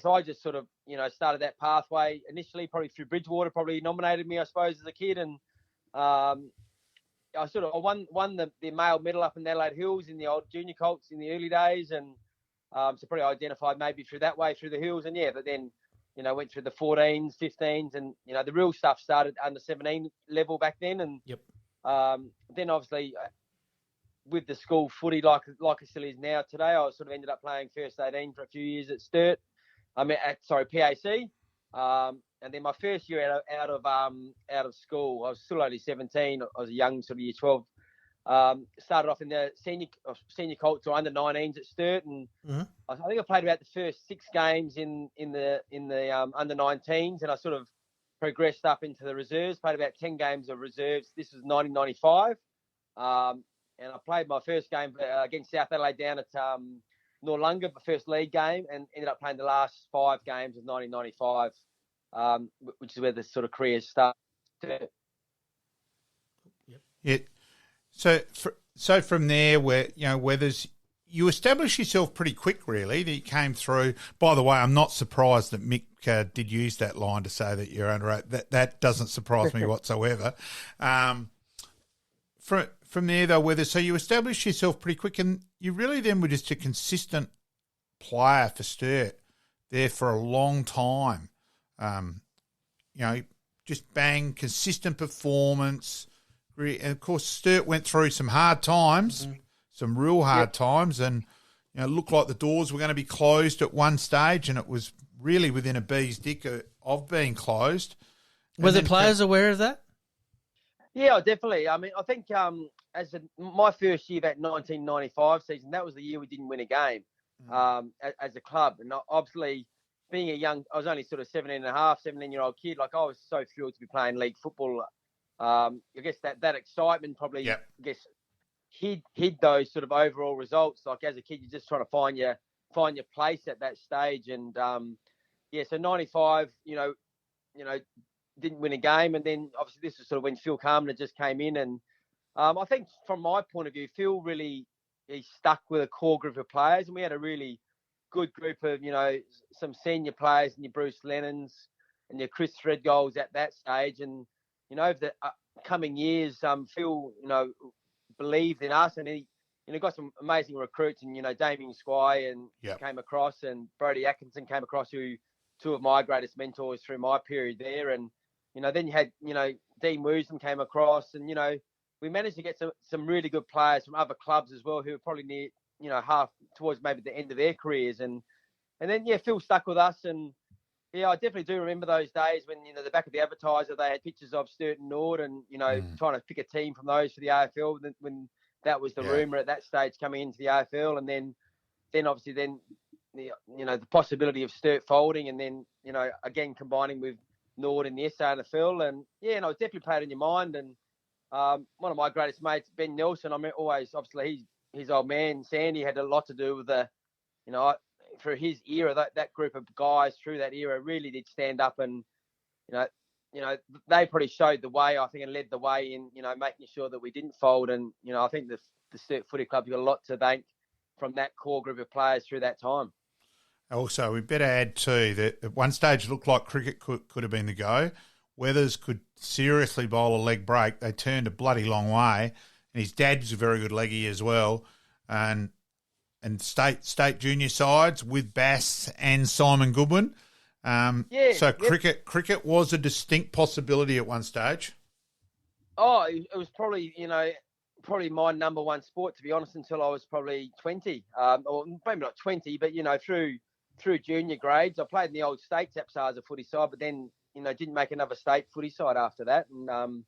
so I just sort of, started that pathway initially, probably through Bridgewater, probably nominated me, I suppose, as a kid. And I won the male medal up in Adelaide Hills in the old junior colts in the early days. And so probably identified maybe through that way, through the hills. And but then, went through the 14s, 15s, and, the real stuff started under 17 level back then. And then obviously with the school footy, like it still is now today, I sort of ended up playing first 18 for a few years at Sturt. PAC. And then my first year out of school, I was still only 17. I was a young sort of year 12. Started off in the senior colts or under 19s at Sturt, and I think I played about the first 6 games in the under 19s, and I sort of progressed up into the reserves. Played about 10 games of reserves. This was 1995, and I played my first game against South Adelaide down at Noarlunga, my first league game, and ended up playing the last 5 games of 1995, which is where the sort of career started. So from there, where you established yourself pretty quick, really. That you came through. By the way, I'm not surprised that Mick did use that line to say that you're under 8. That doesn't surprise me whatsoever. From there, though, so you established yourself pretty quick, and you really then were just a consistent player for Sturt there for a long time. just bang, consistent performance. And, of course, Sturt went through some hard times, some real hard times, and it looked like the doors were going to be closed at one stage, and it was really within a bee's dick of being closed. Were the players aware of that? Yeah, definitely. I mean, I think my first year, that 1995 season, that was the year we didn't win a game as a club. And obviously, being I was only sort of 17-year-old kid. Like, I was so thrilled to be playing league football. I guess that excitement probably, hid those sort of overall results. Like, as a kid, you're just trying to find your place at that stage. And so 95, didn't win a game, and then obviously this was sort of when Phil Carmen just came in, and I think from my point of view, Phil really he stuck with a core group of players, and we had a really good group of some senior players, and your Bruce Lennons and your Chris Threadgolds at that stage, and over the coming years, Phil believed in us, and he got some amazing recruits, and Damien Squire came across, and Brodie Atkinson came across, who two of my greatest mentors through my period there, and then you had, Dean Woosnam came across, and, we managed to get some really good players from other clubs as well, who were probably near, half towards maybe the end of their careers. And then, Phil stuck with us. And, I definitely do remember those days when, the back of the advertiser, they had pictures of Sturt and Nord and, trying to pick a team from those for the AFL when that was the rumour at that stage coming into the AFL. And then obviously the possibility of Sturt folding and then, again, combining with Nord in the SANFL, and it's definitely played in your mind. And one of my greatest mates, Ben Nelson, I mean, always obviously his old man Sandy had a lot to do with the, for his era, that group of guys through that era really did stand up, and they probably showed the way, I think, and led the way in making sure that we didn't fold. And I think the Sturt Footy Club got a lot to thank from that core group of players through that time. Also, we better add too that at one stage it looked like cricket could have been the go. Weathers could seriously bowl a leg break. They turned a bloody long way, and his dad was a very good leggy as well. And state junior sides with Bass and Simon Goodwin. So cricket was a distinct possibility at one stage. Oh, it was probably probably my number one sport, to be honest, until I was probably 20, or maybe not 20, but through junior grades. I played in the old state Tapsars footy side, but then, didn't make another state footy side after that. And,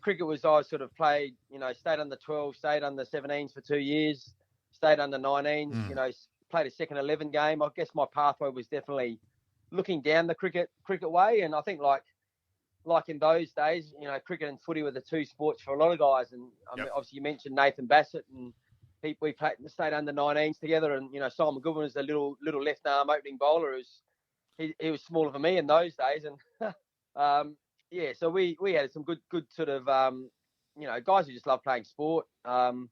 cricket was, I sort of played, stayed under 12, stayed under 17s for 2 years, stayed under 19s, played a second 11 game. I guess my pathway was definitely looking down the cricket way. And I think like in those days, cricket and footy were the two sports for a lot of guys. And obviously you mentioned Nathan Bassett, and we played in the state under 19s together, and Simon Goodwin was a little left arm opening bowler. He was smaller than me in those days, and so we had some good sort of guys who just love playing sport. And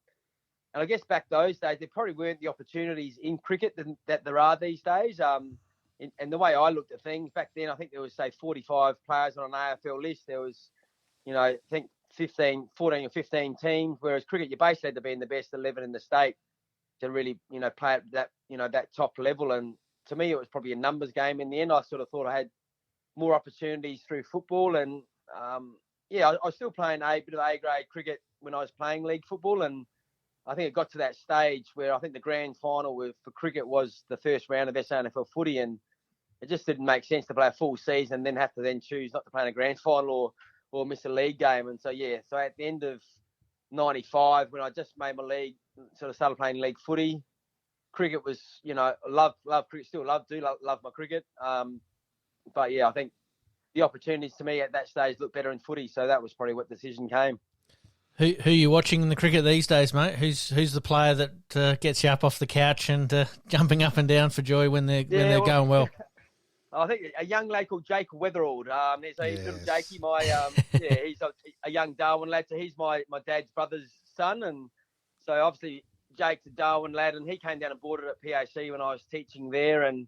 I guess back those days there probably weren't the opportunities in cricket that there are these days. And the way I looked at things back then, I think there was say 45 players on an AFL list. There was, I think 14 or 15 teams, whereas cricket, you basically had to be in the best 11 in the state to really, play at that, that top level. And to me, it was probably a numbers game in the end. I sort of thought I had more opportunities through football. And, I was still playing a bit of A-grade cricket when I was playing league football. And I think it got to that stage where I think the grand final for cricket was the first round of SANFL footy. And it just didn't make sense to play a full season and then have to then choose not to play in a grand final or miss a league game. And so at the end of 95, when I just made my league, sort of started playing league footy, cricket was, love cricket, still love my cricket. But I think the opportunities to me at that stage looked better in footy. So that was probably what decision came. Who are you watching in the cricket these days, mate? Who's the player that gets you up off the couch and jumping up and down for joy when they're going well? I think a young lad called Jake Weatherald. There's little Jakey, he's a young Darwin lad. So he's my dad's brother's son, and so obviously Jake's a Darwin lad, and he came down and boarded at PAC when I was teaching there, and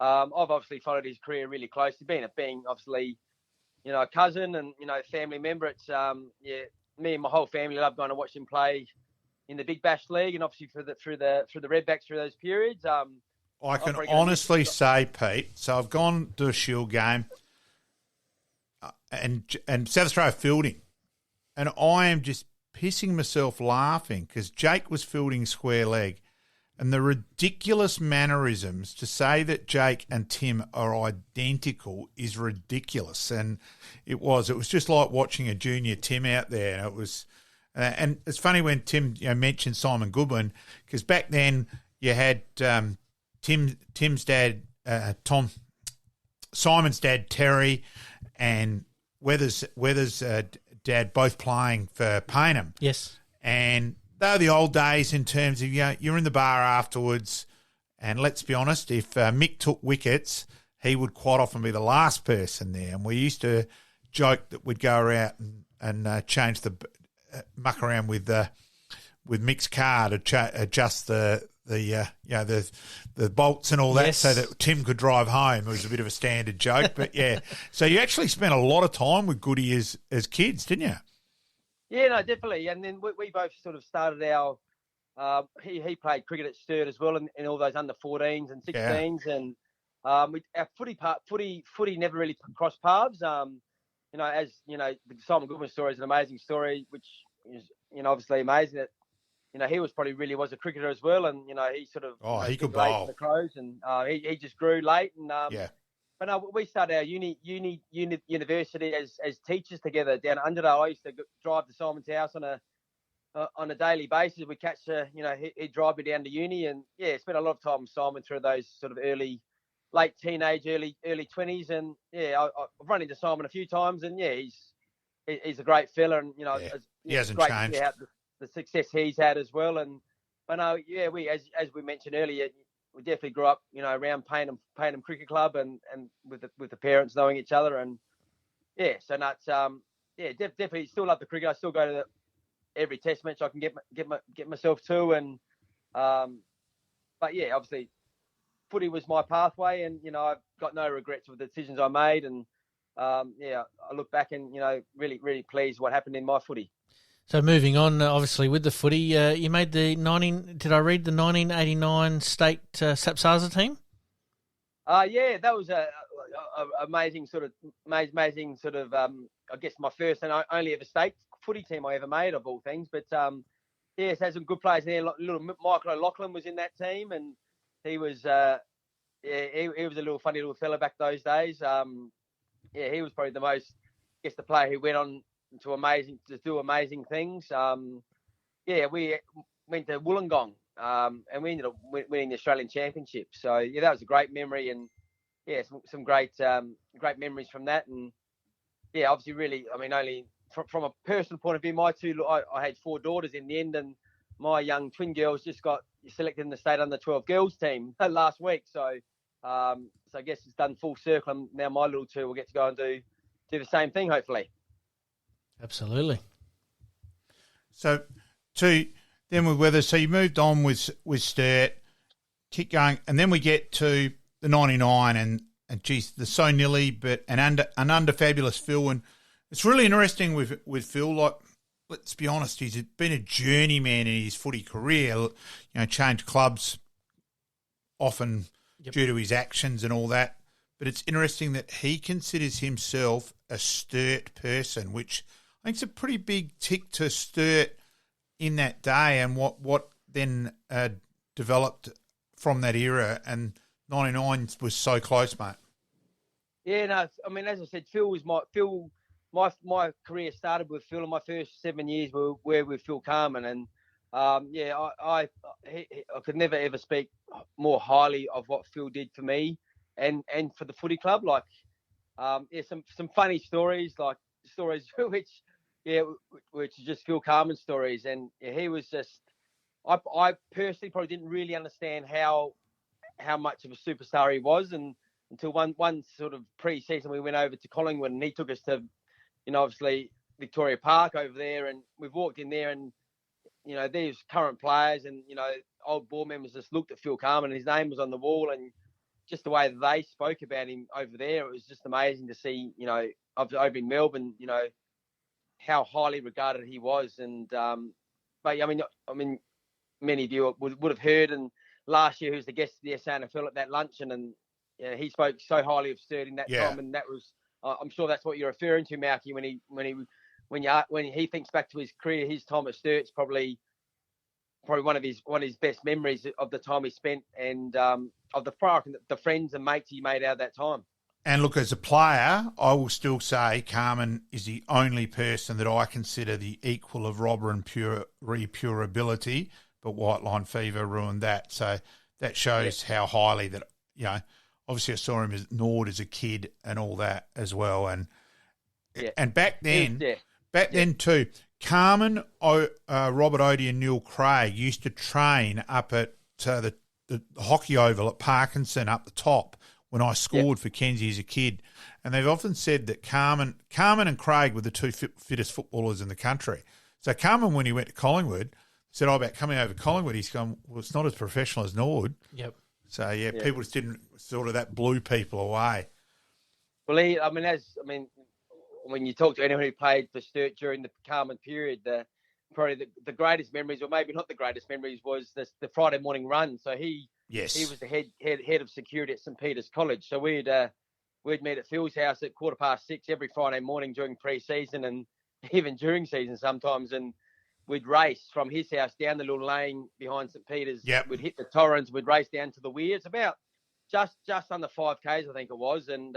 I've obviously followed his career really closely. Being obviously, a cousin and family member. It's me and my whole family love going to watch him play in the Big Bash League, and obviously through the Redbacks through those periods. I can honestly say, Pete, so I've gone to a Shield game. and South Australia fielding, and I am just pissing myself laughing because Jake was fielding square leg, and the ridiculous mannerisms to say that Jake and Tim are identical is ridiculous, and it was just like watching a junior Tim out there, and it was. And it's funny when Tim mentioned Simon Goodwin, because back then you had Tim's dad, Simon's dad Terry, and Weather's dad both playing for Payneham. Yes, and they were the old days in terms of you're in the bar afterwards, and let's be honest, if Mick took wickets, he would quite often be the last person there, and we used to joke that we'd go around and change the. Muck around with Mick's car to adjust the bolts and all that, so that Tim could drive home. It was a bit of a standard joke, but yeah. So you actually spent a lot of time with Goody as kids, didn't you? Yeah, no, definitely. And then we both sort of started our. He played cricket at Sturt as well, in all those under 14s and 16s, and our footy never really crossed paths. As the Simon Goodwin story is an amazing story, which is, obviously amazing that, he really was a cricketer as well. And, he sort of, he could bowl the Crows, and he just grew late. And, but no, we started our university as teachers together down at Underdale. I used to drive to Simon's house on a daily basis. We'd catch, he'd drive me down to uni, and spent a lot of time with Simon through those sort of late teenage, early 20s, and I've run into Simon a few times, and he's a great fella, and he hasn't great changed. To see the success he's had as well, and but no, we as we mentioned earlier, we definitely grew up, around Payneham Cricket Club, and with the parents knowing each other, and so that's definitely still love the cricket. I still go to every test match I can get myself to, and but obviously. Footy was my pathway, and I've got no regrets with the decisions I made, and I look back and really, really pleased what happened in my footy. So moving on, obviously with the footy, you made the 1989 state Sapsaza team? That was a amazing sort of I guess my first and only ever state footy team I ever made, of all things. But it had some good players there. Little Michael O'Loughlin was in that team, and he was, he was a little funny little fella back those days. He was probably the player who went on to do amazing things. We went to Wollongong, and we ended up winning the Australian Championship. So that was a great memory, and some great memories from that. And obviously, really, only from a personal point of view, I had 4 daughters in the end, and my young twin girls just got selected in the state under 12 girls team last week. So I guess it's done full circle, and now my little 2 will get to go and do the same thing, hopefully. Absolutely. So then with Weather, so you moved on with Sturt, keep going, and then we get to the 99, and geez, the so nearly, but an under fabulous Phil, and it's really interesting with Phil. Like, let's be honest, he's been a journeyman in his footy career. Changed clubs often due to his actions and all that. But it's interesting that he considers himself a Sturt person, which I think is a pretty big tick to Sturt in that day, and what then developed from that era. And 99 was so close, mate. Yeah, no, as I said, my career started with Phil, and my first 7 years were with Phil Carman, and I could never ever speak more highly of what Phil did for me and for the footy club. Like, some funny stories, like stories which is just Phil Carman stories, and he was just. I personally probably didn't really understand how much of a superstar he was, and until one sort of pre-season we went over to Collingwood, and he took us to, obviously Victoria Park over there, and we've walked in there, and these current players and old board members just looked at Phil Carman, and his name was on the wall, and just the way that they spoke about him over there, it was just amazing to see. Over in Melbourne, how highly regarded he was, and but many of you would have heard, and last year he was the guest of the SANFL at that luncheon, and he spoke so highly of Sturt in that time, and that was I'm sure that's what you're referring to, Malky, when he thinks back to his career. His time at Sturt's probably one of his best memories of the time he spent, and of the friends and mates he made out of that time. And look, as a player, I will still say Carmen is the only person that I consider the equal of Robber and pure ability, but white line fever ruined that. So that shows how highly that, obviously I saw him as Norwood as a kid and all that as well. And back then, then too, Carmen, Robert Odie and Neil Craig used to train up at the hockey oval at Parkinson up the top when I scored for Kenzie as a kid. And they've often said that Carmen and Craig were the two fittest footballers in the country. So Carmen, when he went to Collingwood, said about coming over to Collingwood, he's gone, well, it's not as professional as Norwood. Yep. So, people just didn't that blew people away. Well, when you talk to anyone who played for Sturt during the Carmen period, probably the greatest memories, or maybe not the greatest memories, was the Friday morning run. So he was the head of security at St. Peter's College. So we'd meet at Phil's house at 6:15 every Friday morning during pre-season and even during season sometimes, and we'd race from his house down the little lane behind St. Peter's. Yep. We'd hit the Torrens. We'd race down to the Weir. It's about just under 5Ks, I think it was, and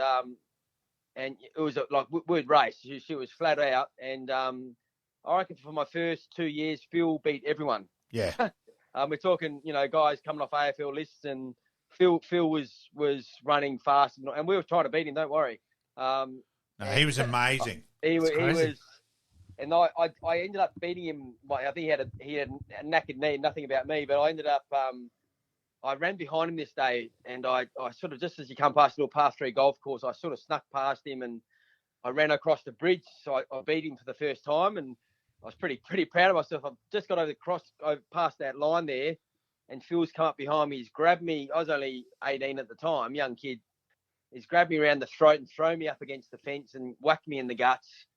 it was like we'd race. She was flat out, and I reckon for my first 2 years, Phil beat everyone. Yeah. We're talking, guys coming off AFL lists, and Phil was running fast, and we were trying to beat him. Don't worry. He was amazing. He was, and I ended up beating him. I think he had a knackered knee, nothing about me, but I ended up. I ran behind him this day, and I sort of, just as you come past the little par 3 golf course, I sort of snuck past him, and I ran across the bridge. So I beat him for the first time, and I was pretty proud of myself. I've just got over past that line there, and Phil's come up behind me. He's grabbed me. I was only 18 at the time, young kid. He's grabbed me around the throat and thrown me up against the fence and whacked me in the guts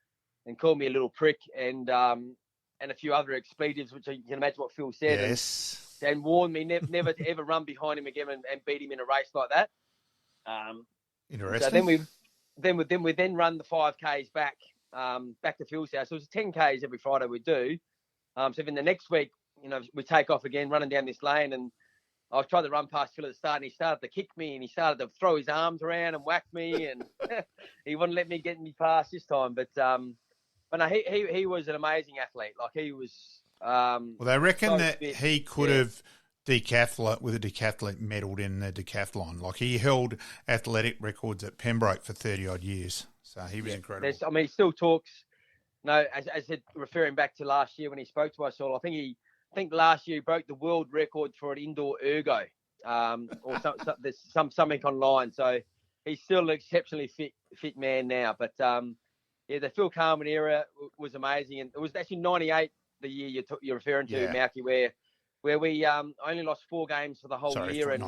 and called me a little prick and a few other expletives, which you can imagine what Phil said. Yes. And warned me never to ever run behind him again and beat him in a race like that. Interesting. So then we run the 5Ks back to Phil's house. So it was 10Ks every Friday we do. So then the next week, we take off again, running down this lane, and I was trying to run past Phil at the start, and he started to kick me, and he started to throw his arms around and whack me, and he wouldn't let me get me past this time. But no, he was an amazing athlete. Like, he was. Well, they reckon that he could have decathlete medalled in the decathlon. Like, he held athletic records at Pembroke for 30-odd years. So he was incredible. He still talks. No, as I said, referring back to last year when he spoke to us all, I think last year he broke the world record for an indoor ergo, or there's something online. So he's still an exceptionally fit man now. But the Phil Carmen era was amazing, and it was actually 98. The year you're referring to, Malky, where we only lost 4 games for the whole year, and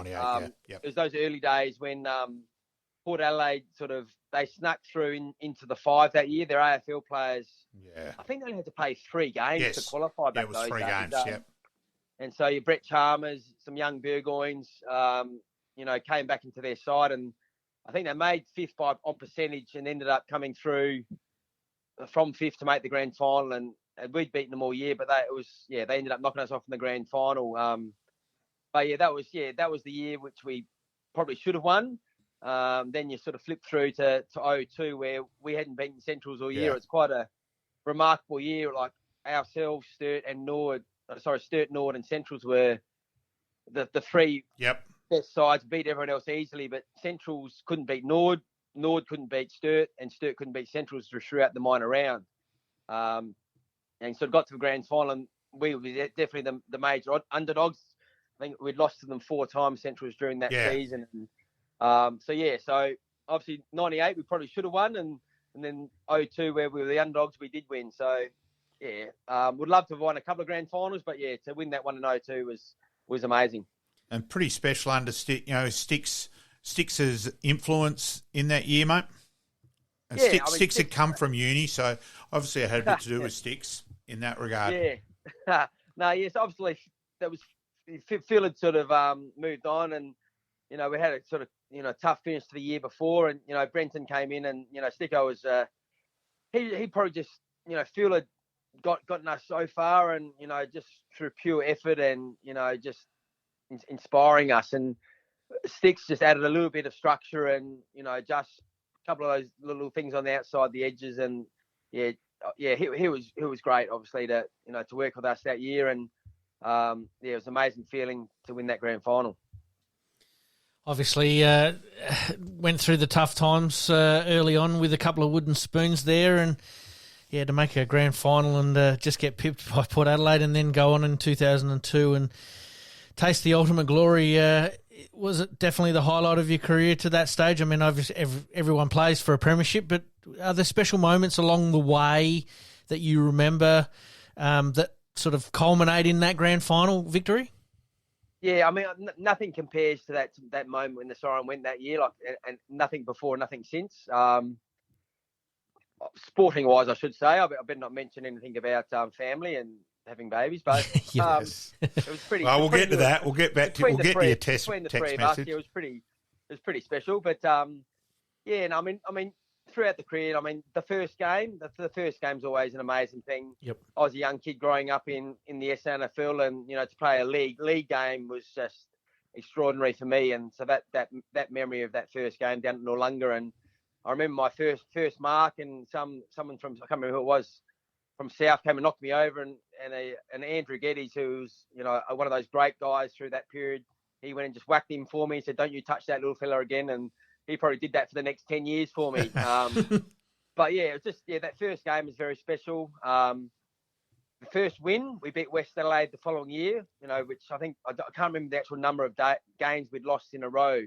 it was those early days when Port Adelaide they snuck through into the 5 that year. Their AFL players, I think they only had to play 3 games to qualify back those days. It was 3 games, And so your Brett Chalmers, some young Burgoynes, came back into their side, and I think they made 5th on percentage and ended up coming through from 5th to make the grand final, and we'd beaten them all year, but they ended up knocking us off in the grand final. That was the year which we probably should have won. Then you sort of flip through to 02, where we hadn't beaten Centrals all year. It's quite a remarkable year. Like, ourselves, Sturt, Norwood, and Centrals were the 3 best sides, beat everyone else easily, but Centrals couldn't beat Norwood, Norwood couldn't beat Sturt, and Sturt couldn't beat Centrals throughout the minor round. And so it got to the grand final, and we were definitely the major underdogs. I think we'd lost to them 4 times, Centrals, during that season. And, so obviously 98 we probably should have won, and then 02, where we were the underdogs, we did win. So would love to have won a couple of grand finals, but to win that one in 02 was amazing. And pretty special under Sticks's influence in that year, mate. And Sticks had come from uni, so obviously it had a bit to do with Sticks in that regard. Yeah. No, yes, obviously that was Phil had sort of moved on, and we had a sort of tough finish to the year before, and Brenton came in, and Sticko was he probably just feel it gotten us so far, and just through pure effort and just inspiring us, and Sticks just added a little bit of structure and just a couple of those little things on the outside the edges, and he was great, obviously, to work with us that year, and it was an amazing feeling to win that grand final. Obviously, went through the tough times early on with a couple of wooden spoons there, and to make a grand final and just get pipped by Port Adelaide, and then go on in 2002 and taste the ultimate glory. Was it definitely the highlight of your career to that stage? I mean, obviously everyone plays for a premiership, but are there special moments along the way that you remember that sort of culminate in that grand final victory? Yeah, I mean, nothing compares to that moment when the siren went that year, and nothing before, nothing since. Sporting wise, I should say, I better not mention anything about family and having babies, but yes. It was pretty. Well, we'll get to good. that. We'll get back to. We'll get to your text message. It was pretty special. But and I mean, throughout the career, I mean, the first game's always an amazing thing. Yep. I was a young kid growing up in the SANFL, and to play a league game was just extraordinary for me. And so that memory of that first game down at Noarlunga, and I remember my first mark, and someone from, I can't remember who it was, from South came and knocked me over, and Andrew Geddes, who's one of those great guys through that period, he went and just whacked him for me. He said, "Don't you touch that little fella again," and he probably did that for the next 10 years for me. But it was just that first game was very special. The first win, we beat West Adelaide the following year, which I think I can't remember the actual number of games we'd lost in a row.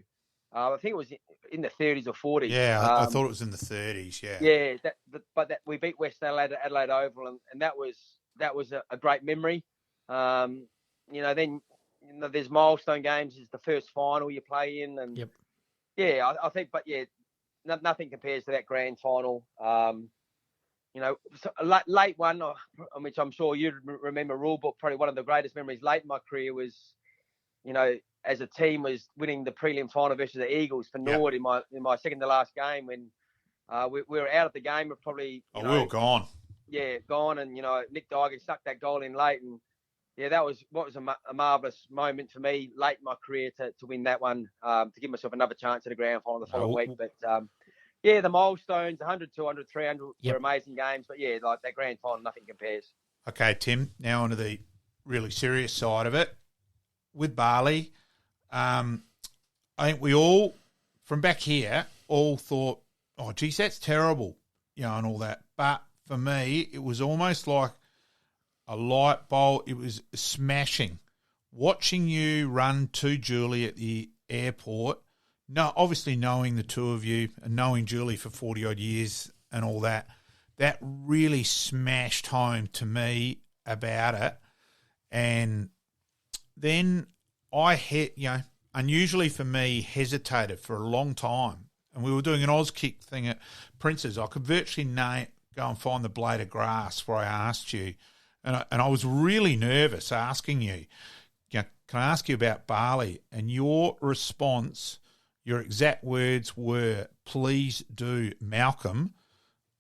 I think it was in the 30s or 40s. Yeah, I thought it was in the 30s. Yeah. Yeah, but we beat West Adelaide at Adelaide Oval, and that was a great memory. Then there's milestone games. Is the first final you play in, and yep. I think, but nothing compares to that grand final. So a late one, which I'm sure you remember, rulebook. Probably one of the greatest memories late in my career was, as a team, was winning the prelim final versus the Eagles for Norwood in my second to last game, when we were out of the game. We're probably we were gone. Yeah, gone, and Nick Daigan stuck that goal in late, and that was a marvellous moment for me late in my career to win that one, to give myself another chance at a grand final the following week. But the milestones, 100, 200, 300 were amazing games, but like that grand final, nothing compares. Okay, Tim. Now onto the really serious side of it with BALI. I think we all, from back here, all thought, "Oh, geez, that's terrible," and all that. But for me, it was almost like a light bulb. It was smashing. Watching you run to Julie at the airport, obviously knowing the two of you and knowing Julie for 40-odd years and all that, that really smashed home to me about it. And then I unusually for me, hesitated for a long time. And we were doing an Auskick thing at Prince's. I could virtually go and find the blade of grass where I asked you. And I was really nervous asking you, can I ask you about BALI? And your response, your exact words were, "Please do, Malcolm.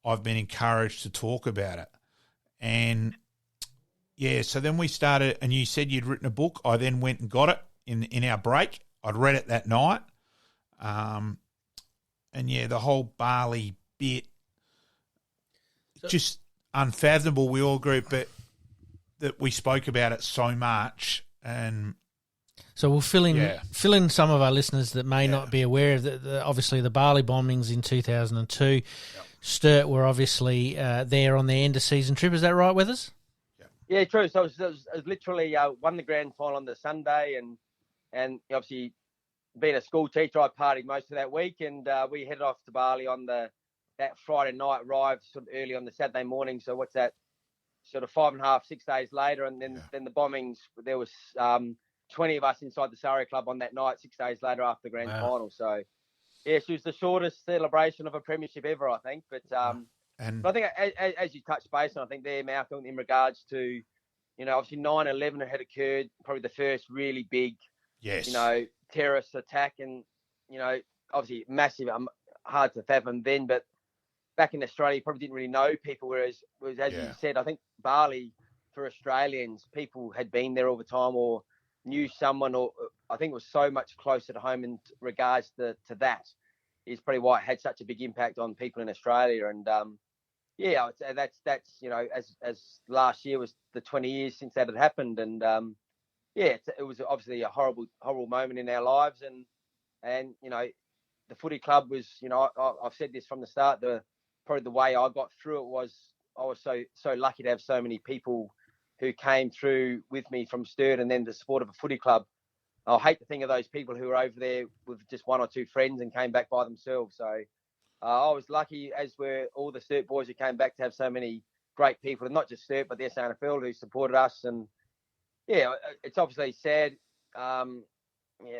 I've been encouraged to talk about it." And so then we started, and you said you'd written a book. I then went and got it in our break. I'd read it that night. And the whole BALI bit, just unfathomable. We all agree, but that we spoke about it so much. And so we'll fill in some of our listeners that may not be aware of obviously the BALI bombings in 2002. Yep. Sturt were obviously there on their end of season trip. Is that right, Weathers? Yeah, true. So it was literally won the grand final on the Sunday, and obviously being a school teacher, I partied most of that week, and we headed off to BALI on that Friday night, arrived sort of early on the Saturday morning. So what's that? Sort of 5.5, 6 days later, and then the bombings. There was 20 of us inside the Surrey Club on that night, 6 days later after the grand final. So she was the shortest celebration of a premiership ever, I think. But but I think as you touched base on, I think there, Malcolm, in regards to obviously 9/11 had occurred, probably the first really big terrorist attack, and obviously massive, hard to fathom then, but back in Australia, you probably didn't really know people, whereas as you said, I think Bali, for Australians, people had been there all the time or knew someone, or I think it was so much closer to home in regards to that, is probably why it had such a big impact on people in Australia. And yeah, I'd say that's as last year was the 20 years since that had happened, and yeah, it was obviously a horrible moment in our lives, and the footy club was, I've said this from the start, probably the way I got through it was I was so lucky to have so many people who came through with me from Sturt and then the support of a footy club. I hate to think of those people who were over there with just one or two friends and came back by themselves. So I was lucky, as were all the Sturt boys who came back, to have so many great people, and not just Sturt, but the SANFL who supported us. And yeah, it's obviously sad.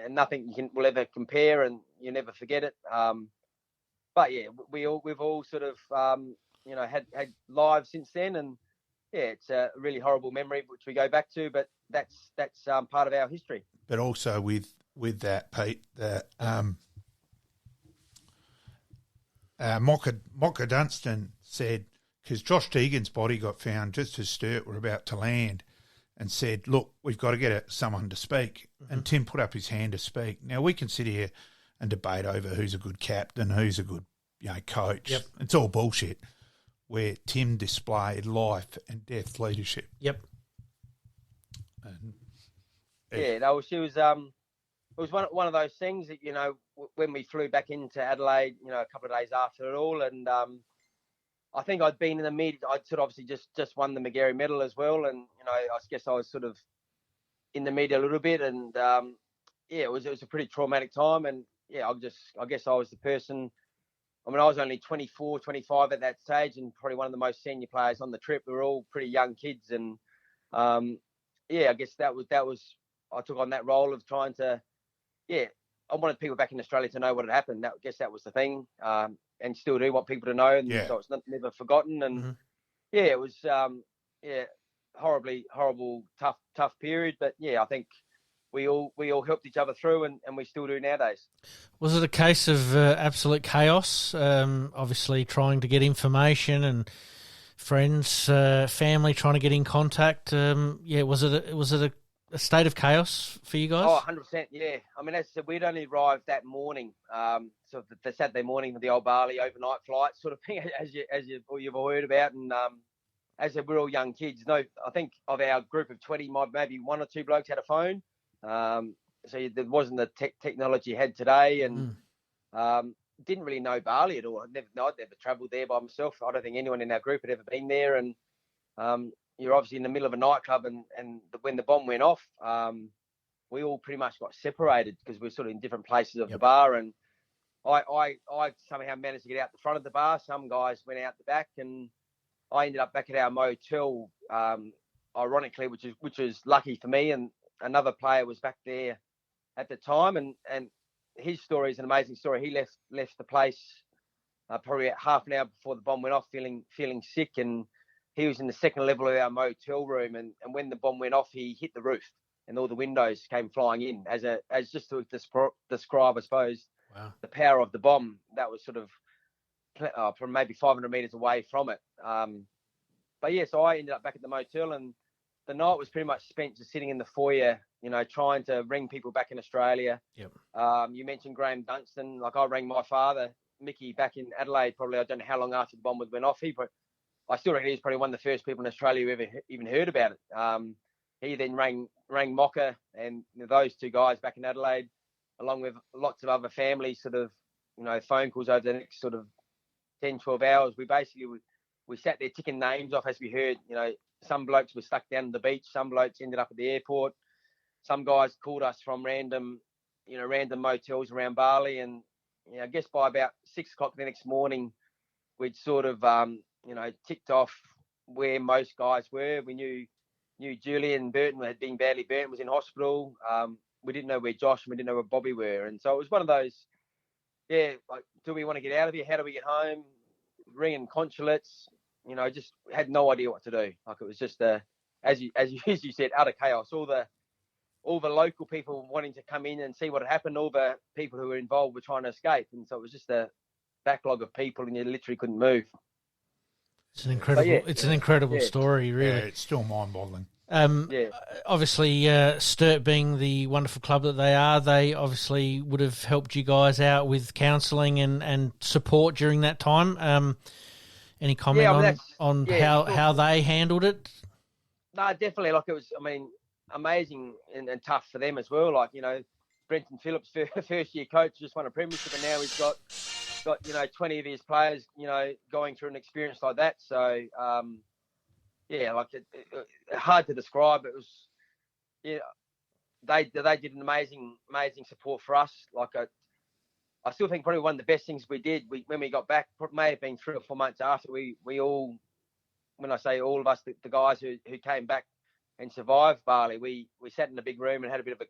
Nothing will ever compare, and you never forget it. But yeah, we've all sort of had lives since then, and yeah, it's a really horrible memory which we go back to, but that's part of our history. But also with that, Pete, that Mocha Dunstan said, because Josh Deegan's body got found just as Sturt were about to land, and said, look, we've got to get someone to speak. Mm-hmm. And Tim put up his hand to speak. Now, we can sit here and debate over who's a good captain, who's a good coach. Yep. It's all bullshit. Where Tim displayed life and death leadership. Yep. And she was. It was one of those things that, when we flew back into Adelaide, a couple of days after it all, and I think I'd been in the media. I'd sort of obviously just won the McGarry medal as well, and I guess I was sort of in the media a little bit, and it was a pretty traumatic time, and yeah, I guess I was the person. I mean, I was only 24, 25 at that stage, and probably one of the most senior players on the trip. We were all pretty young kids, and I guess that was I took on that role of trying to, I wanted people back in Australia to know what had happened. I guess that was the thing, and still do want people to know, and so it's never forgotten. And it was horrible, tough period, but yeah, I think we all helped each other through, and we still do nowadays. Was it a case of absolute chaos? Obviously, trying to get information and friends, family trying to get in contact. Was it a state of chaos for you guys? Oh, 100%. Yeah. I mean, as I said, we'd only arrived that morning, so the Saturday morning with the old Bali overnight flight sort of thing, as you've all heard about, and as I said, we're all young kids. No, I think of our group of 20, maybe one or two blokes had a phone. So there wasn't the technology you had today, and didn't really know Bali at all. I'd never travelled there by myself. I don't think anyone in our group had ever been there. And you're obviously in the middle of a nightclub, and when the bomb went off, we all pretty much got separated because we were sort of in different places of the bar. And I somehow managed to get out the front of the bar. Some guys went out the back, and I ended up back at our motel, ironically, which was lucky for me. And another player was back there at the time, and his story is an amazing story. He left the place probably half an hour before the bomb went off, feeling sick, and he was in the second level of our motel room. And when the bomb went off, he hit the roof, and all the windows came flying in. As just to describe, I suppose, the power of the bomb. That was sort of from maybe 500 meters away from it. But yeah, so I ended up back at the motel, and the night was pretty much spent just sitting in the foyer, trying to ring people back in Australia. Yep. You mentioned Graham Dunstan. Like, I rang my father, Mickey, back in Adelaide, probably, I don't know how long after the bomb went off. I still reckon he was probably one of the first people in Australia who ever even heard about it. He then rang Mocha and those two guys back in Adelaide, along with lots of other families, sort of, phone calls over the next sort of 10, 12 hours. We basically, we sat there ticking names off as we heard, some blokes were stuck down on the beach. Some blokes ended up at the airport. Some guys called us from random motels around Bali. And, I guess by about 6 o'clock the next morning, we'd sort of, ticked off where most guys were. We knew Julian Burton had been badly burnt, was in hospital. We didn't know where Josh and we didn't know where Bobby were. And so it was one of those, like, do we want to get out of here? How do we get home? Ringing consulates. Just had no idea what to do. Like, it was just as you said, utter chaos. All the all the local people wanting to come in and see what had happened. All the people who were involved were trying to escape, and so it was just a backlog of people, and you literally couldn't move. It's an incredible story, really. Yeah, it's still mind-boggling. Obviously, Sturt being the wonderful club that they are, they obviously would have helped you guys out with counselling and support during that time. Any comment on how they handled it? No, definitely. Like, it was, amazing and tough for them as well. Like, Brenton Phillips, first year coach, just won a premiership, and now he's got 20 of his players, going through an experience like that. So, hard to describe. It was, they did an amazing support for us. Like, I still think probably one of the best things we did, when we got back, may have been 3 or 4 months after, we all, when I say all of us, the guys who came back and survived Bali, we sat in a big room and had a bit of a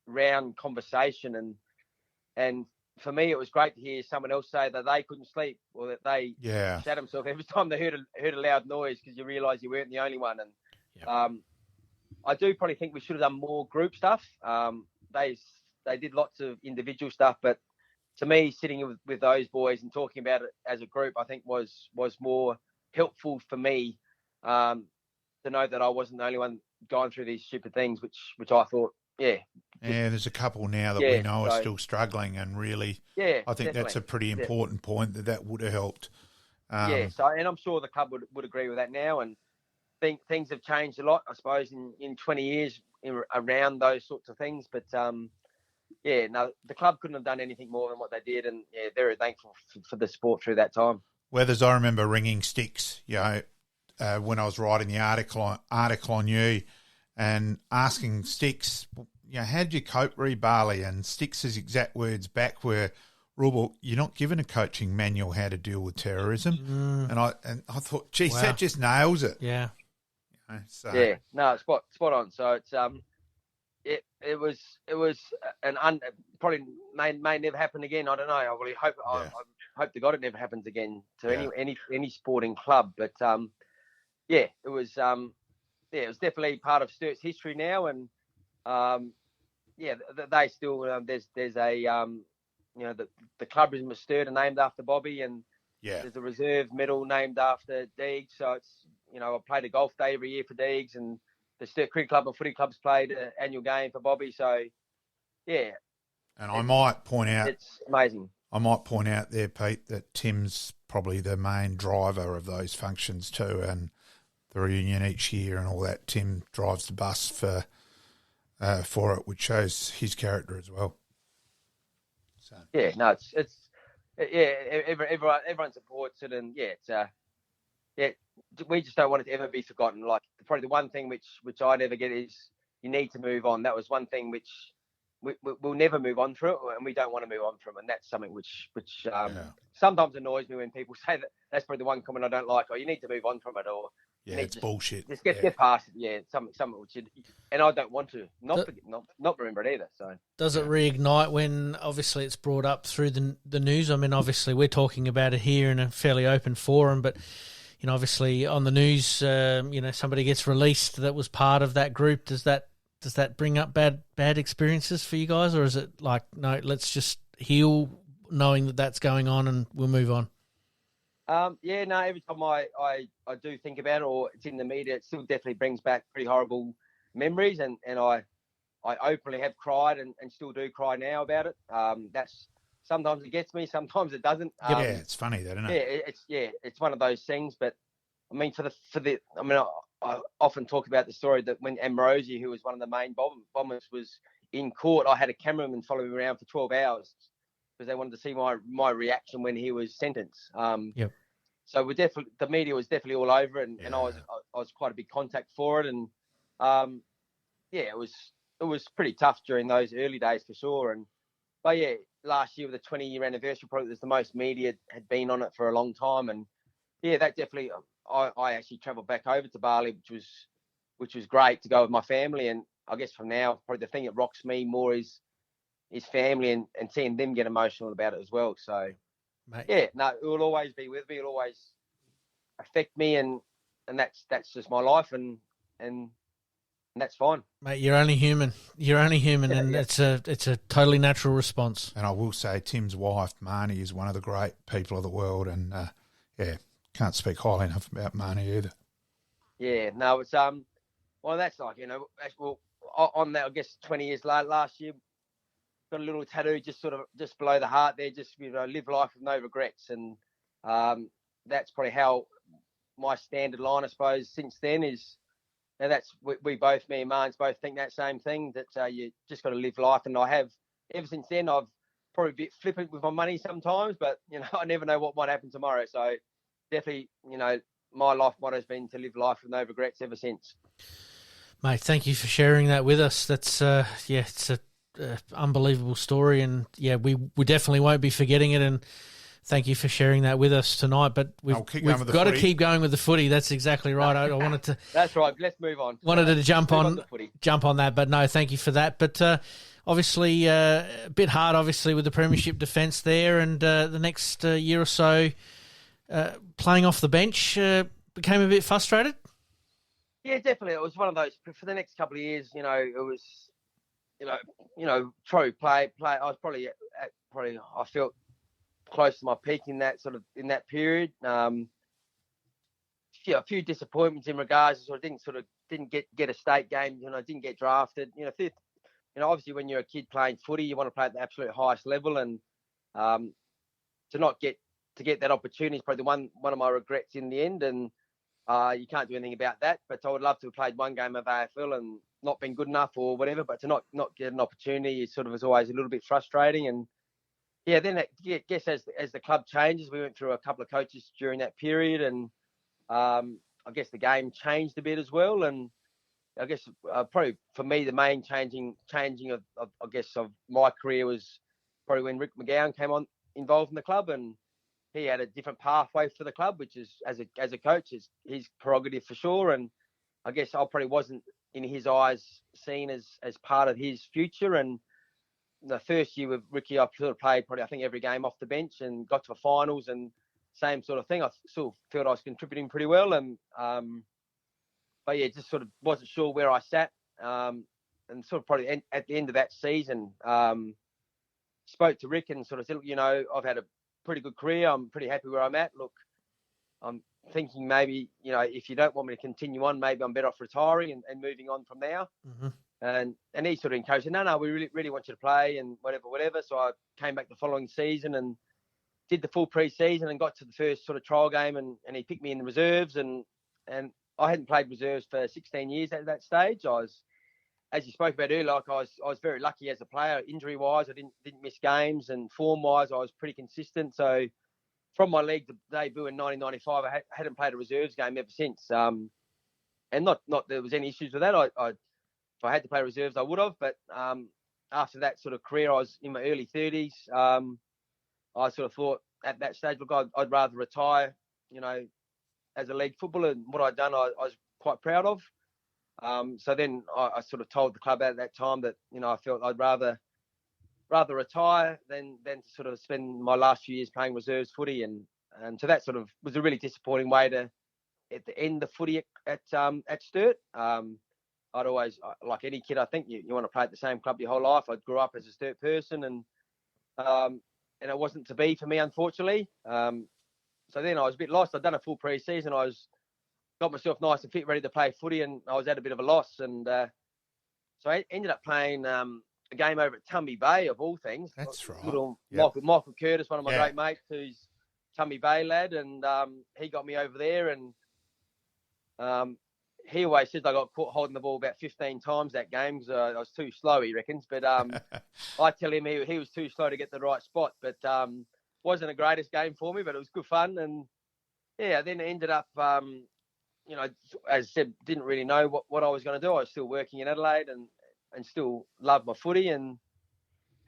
round conversation, and for me, it was great to hear someone else say that they couldn't sleep, or that they shat themselves every time they heard a loud noise, because you realise you weren't the only one. And I do probably think we should have done more group stuff. They did lots of individual stuff, but to me, sitting with those boys and talking about it as a group, I think was more helpful for me, to know that I wasn't the only one going through these stupid things, which I thought, there's a couple now that we know are still struggling, and really, I think that's a pretty important point that would have helped. So, and I'm sure the club would agree with that now, and think things have changed a lot, I suppose, in 20 years around those sorts of things. But the club couldn't have done anything more than what they did, and very thankful for the support through that time. Weathers, I remember ringing Sticks, when I was writing the article on you, and asking Sticks, how did you cope Bali? And Sticks' exact words back were, Rubel, you're not given a coaching manual how to deal with terrorism. And I thought, geez, that just nails it. Yeah. Spot on. So it's it was probably may never happen again. I don't know. I really hope. I hope to God it never happens again to any sporting club. But it was definitely part of Sturt's history now, and they still there's a the club in Sturt are named after Bobby, and there's a reserve medal named after Deegs. So it's I played a golf day every year for Deegs, and the Sturt Cricket Club and footy clubs played an annual game for Bobby. So and I might point out, it's amazing. I might point out there, Pete, that Tim's probably the main driver of those functions too, and the reunion each year and all that. Tim drives the bus for it, which shows his character as well. So everyone supports it, and we just don't want it to ever be forgotten. Like, probably the one thing which I never get is you need to move on. That was one thing which we'll never move on from it, and we don't want to move on from it. And that's something which sometimes annoys me when people say that. That's probably the one comment I don't like. Oh, you need to move on from it, or it's bullshit. Just get past it. Something which and I don't want to not remember it either. So does it reignite when obviously it's brought up through the news? I mean, obviously we're talking about it here in a fairly open forum, but obviously on the news, somebody gets released that was part of that group. Does that bring up bad experiences for you guys, or is it like, no, let's just heal knowing that that's going on and we'll move on? Every time I do think about it, or it's in the media, it still definitely brings back pretty horrible memories, and I openly have cried and still do cry now about it. That's sometimes it gets me, sometimes it doesn't. It's funny that, isn't it? It's one of those things. But I mean, I often talk about the story that when Amrosi, who was one of the main bombers, was in court, I had a cameraman follow me around for 12 hours because they wanted to see my reaction when he was sentenced. So the media was definitely all over it, and I was quite a big contact for it, and it was pretty tough during those early days for sure. But last year with the 20-year anniversary, probably was the most media had been on it for a long time, and that definitely. I actually travelled back over to Bali, which was great to go with my family, and I guess from now probably the thing that rocks me more is family and seeing them get emotional about it as well. So it will always be with me. It'll always affect me, and that's just my life, and that's fine. Mate, you're only human. You're only human, and Yeah. it's a totally natural response. And I will say, Tim's wife, Marnie, is one of the great people of the world, and can't speak highly enough about Marnie either. Yeah, no, it's well, that's like, well, on that, I guess 20 years last year, got a little tattoo just below the heart there, just live life with no regrets, and that's probably how my standard line, I suppose, since then is. Now that's we both, me and Marnes, both think that same thing, that you just got to live life, and I have ever since then. I've probably a bit flippant with my money sometimes, but I never know what might happen tomorrow. So definitely, my life motto has been to live life with no regrets ever since. Mate, thank you for sharing that with us. That's it's a unbelievable story, and we definitely won't be forgetting it. And thank you for sharing that with us tonight. But we've got to keep going with the footy. That's exactly right. I wanted to. That's right. Let's move on. Wanted to jump on that, but no, thank you for that. But obviously, a bit hard, obviously, with the Premiership defence there, and the next year or so, playing off the bench became a bit frustrated. Yeah, definitely. It was one of those for the next couple of years. It was, probably play. I was probably I felt close to my peak in that period. A few disappointments in regards to didn't get a state game. Didn't get drafted. Obviously when you're a kid playing footy, you want to play at the absolute highest level, and to not get that opportunity is probably one of my regrets in the end. And you can't do anything about that. But I would love to have played one game of AFL and not been good enough or whatever. But to not get an opportunity is always a little bit frustrating. And yeah, then I guess as the club changes, we went through a couple of coaches during that period, and I guess the game changed a bit as well. And I guess probably for me, the main changing of my career was probably when Rick McGowan came involved in the club, and he had a different pathway for the club, which is as a coach is his prerogative for sure. And I guess I probably wasn't in his eyes seen as part of his future. And the first year with Ricky, I played probably, I think, every game off the bench and got to the finals, and same sort of thing. I still felt I was contributing pretty well, and but yeah, just wasn't sure where I sat. And probably at the end of that season, spoke to Rick and said, I've had a pretty good career. I'm pretty happy where I'm at. Look, I'm thinking maybe, if you don't want me to continue on, maybe I'm better off retiring and moving on from now. Mm-hmm. And he encouraged me, no, we really, really want you to play and whatever. So I came back the following season and did the full pre-season and got to the first trial game, and he picked me in the reserves, and I hadn't played reserves for 16 years at that stage. I was, as you spoke about earlier, I was very lucky as a player. Injury-wise, I didn't miss games, and form-wise, I was pretty consistent. So from my league debut in 1995, I hadn't played a reserves game ever since. And not there was any issues with that. If I had to play reserves, I would have. But after that career, I was in my early 30s. I thought at that stage, look, I'd rather retire, as a league footballer. And what I'd done, I was quite proud of. So then I told the club at that time that, I felt I'd rather retire than to spend my last few years playing reserves footy. And so that was a really disappointing way to end the footy at Sturt. I'd always, like any kid, I think you want to play at the same club your whole life. I grew up as a Sturt person, and it wasn't to be for me, unfortunately. So then I was a bit lost. I'd done a full pre-season. Got myself nice and fit, ready to play footy, and I was at a bit of a loss. And so I ended up playing a game over at Tumby Bay, of all things. That's right. Yep. Michael Curtis, one of my great mates, who's Tumby Bay lad, and he got me over there. And he always says I got caught holding the ball about 15 times that game because I was too slow, he reckons. But I tell him he was too slow to get the right spot. But wasn't the greatest game for me, but it was good fun. And yeah, then it ended up, as I said, didn't really know what I was going to do. I was still working in Adelaide and still loved my footy, and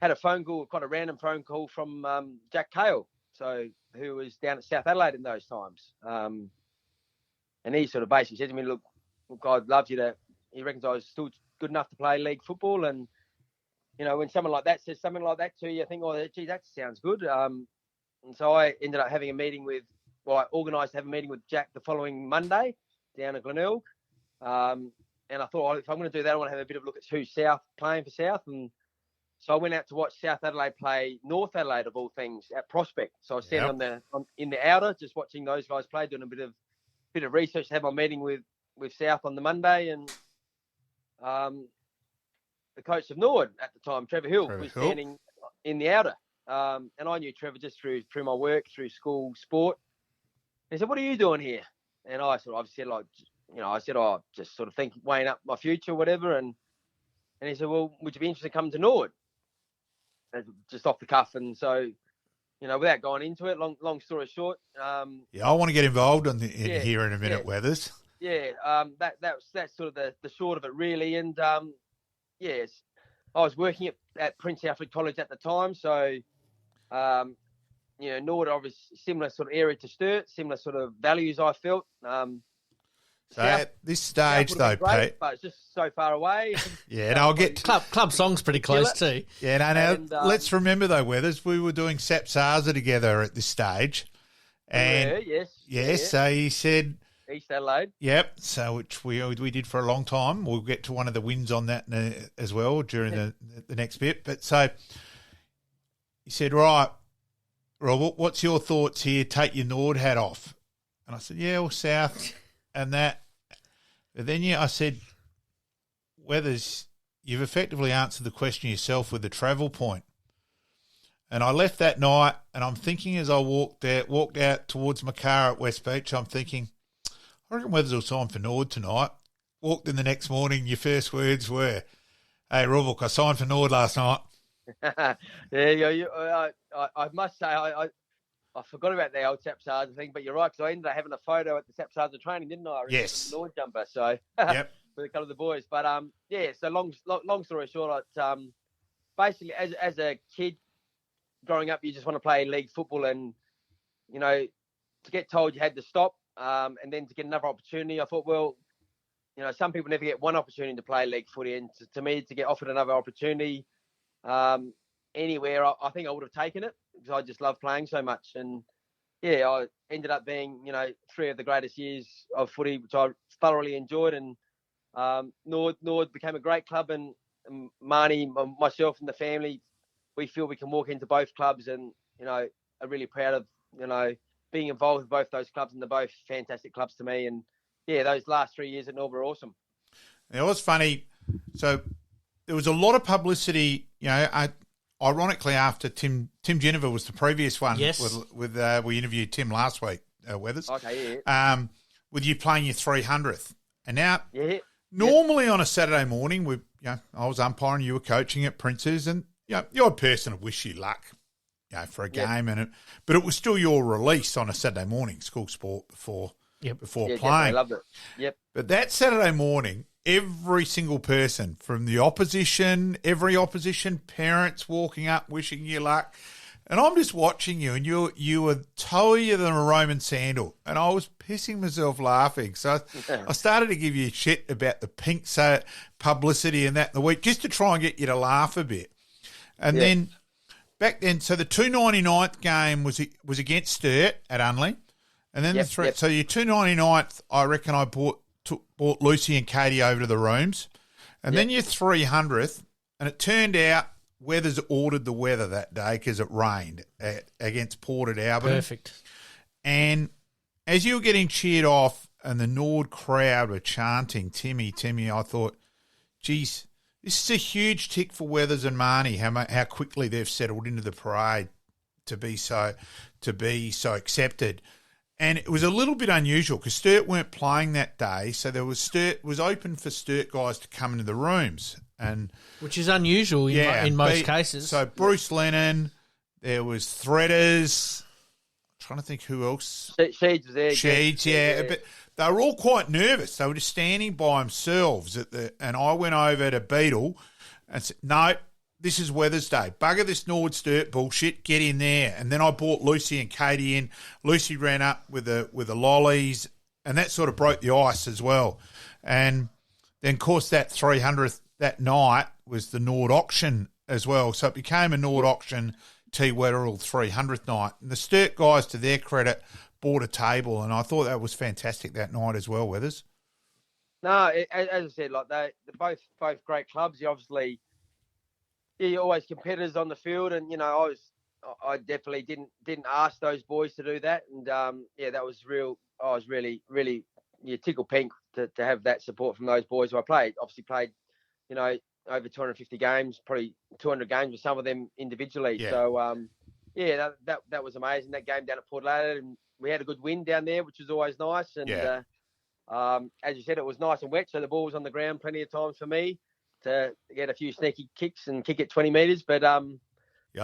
had a phone call, quite a random phone call from Jack Cale, who was down at South Adelaide in those times. And he basically said to me, look, I'd love you to, he reckons I was still good enough to play league football. And, when someone like that says something like that to you, I think, oh, gee, that sounds good. And so I ended up having I organised to have a meeting with Jack the following Monday down at Glenelg. And and I thought, if I'm going to do that, I want to have a bit of a look at who's South playing for South. And so I went out to watch South Adelaide play North Adelaide, of all things, at Prospect. So I was standing in the outer, just watching those guys play, doing a bit of research. Had my meeting with South on the Monday, and the coach of Norwood at the time, Trevor Hill, was standing in the outer. And I knew Trevor just through my work, through school sport. He said, "What are you doing here?" And I sort of said, just sort of weighing up my future, whatever. And he said, "Well, would you be interested in coming to Norwood?" Just off the cuff. And so, without going into it, long story short. I want to get involved here in a minute, Weathers. Yeah, that's sort of the short of it, really. And yes, I was working at Prince Alfred College at the time, so Norwood, obviously similar sort of area to Sturt, similar sort of values I felt. So at this stage, though, Pete, but it's just so far away. Yeah, and I'll get club song's pretty close too. Yeah, now let's remember though, Weathers, we were doing Sapsaza together at this stage, and so he said East Adelaide. Yep. So which we did for a long time. We'll get to one of the wins on that as well during the next bit. But so he said, "Right, Rob, what's your thoughts here? Take your Nord hat off." And I said, "Yeah, well, South and that." But then I said, "Weathers, you've effectively answered the question yourself with the travel point." And I left that night, and I'm thinking as I walked out towards my car at West Beach, I'm thinking, I reckon Weathers will sign for Nord tonight. Walked in the next morning, your first words were, "Hey, Rob, I signed for Nord last night." I must say, I forgot about the old Sapsaza thing, but you're right, because I ended up having a photo at the Sapsaza training, didn't I? Yes. With the Nord jumper, so yep. with a couple of the boys. But so long story short, basically as a kid growing up, you just want to play league football, and to get told you had to stop, and then to get another opportunity, I thought, well, some people never get one opportunity to play league footy, and to me, to get offered another opportunity anywhere, I think I would have taken it, because I just love playing so much. And I ended up being 3 of the greatest years of footy, which I thoroughly enjoyed. And Norwood became a great club, and Marnie, myself and the family, we feel we can walk into both clubs, and are really proud of being involved with both those clubs, and they're both fantastic clubs to me. And those last 3 years at Norwood were awesome. It was funny. So there was a lot of publicity, ironically, after Tim Jennifer was the previous one. Yes. With we interviewed Tim last week, Weathers. Okay, yeah. With you playing your 300th. And now, normally on a Saturday morning, I was umpiring, you were coaching at Prince's, and the odd person would wish you luck, for a game, but it was still your release on a Saturday morning, school sport before playing. I loved it. Yep. But that Saturday morning, every single person from the opposition, parents walking up, wishing you luck. And I'm just watching you, and you were towier than a Roman sandal. And I was pissing myself laughing. So I started to give you shit about the pink publicity and that in the week, just to try and get you to laugh a bit. And then back then, so the 299th game was against Sturt at Unley. And then so your 299th, I reckon I bought Lucy and Katie over to the rooms. And then your 300th, and it turned out Weathers ordered the weather that day because it rained against Port at Albion. Perfect. And as you were getting cheered off and the Nord crowd were chanting, "Timmy, Timmy," I thought, geez, this is a huge tick for Weathers and Marnie, how quickly they've settled into the parade to be so accepted. And it was a little bit unusual because Sturt weren't playing that day, so Sturt was open for Sturt guys to come into the rooms, and which is unusual in most cases. So Bruce Lennon, there was Threaders. I'm trying to think who else. Sheeds was there. Sheeds, yeah. But they were all quite nervous. They were just standing by themselves and I went over to Beetle and said, "No, this is Weathers Day. Bugger this Norwood Sturt bullshit. Get in there." And then I brought Lucy and Katie in. Lucy ran up with the lollies, and that sort of broke the ice as well. And then, of course, that 300th that night was the Nord auction as well. So it became a Nord auction T. Weatherald 300th night. And the Sturt guys, to their credit, bought a table, and I thought that was fantastic that night as well, Weathers. No, as I said, like they're both great clubs. You obviously, you're always competitors on the field, and I definitely didn't ask those boys to do that, and that was real. I was really tickled pink to have that support from those boys who I played. Obviously played, over 250 games, probably 200 games with some of them individually. Yeah. So that was amazing. That game down at Port Adelaide, and we had a good win down there, which was always nice. And as you said, it was nice and wet, so the ball was on the ground plenty of times for me to get a few sneaky kicks and kick it 20 metres. But I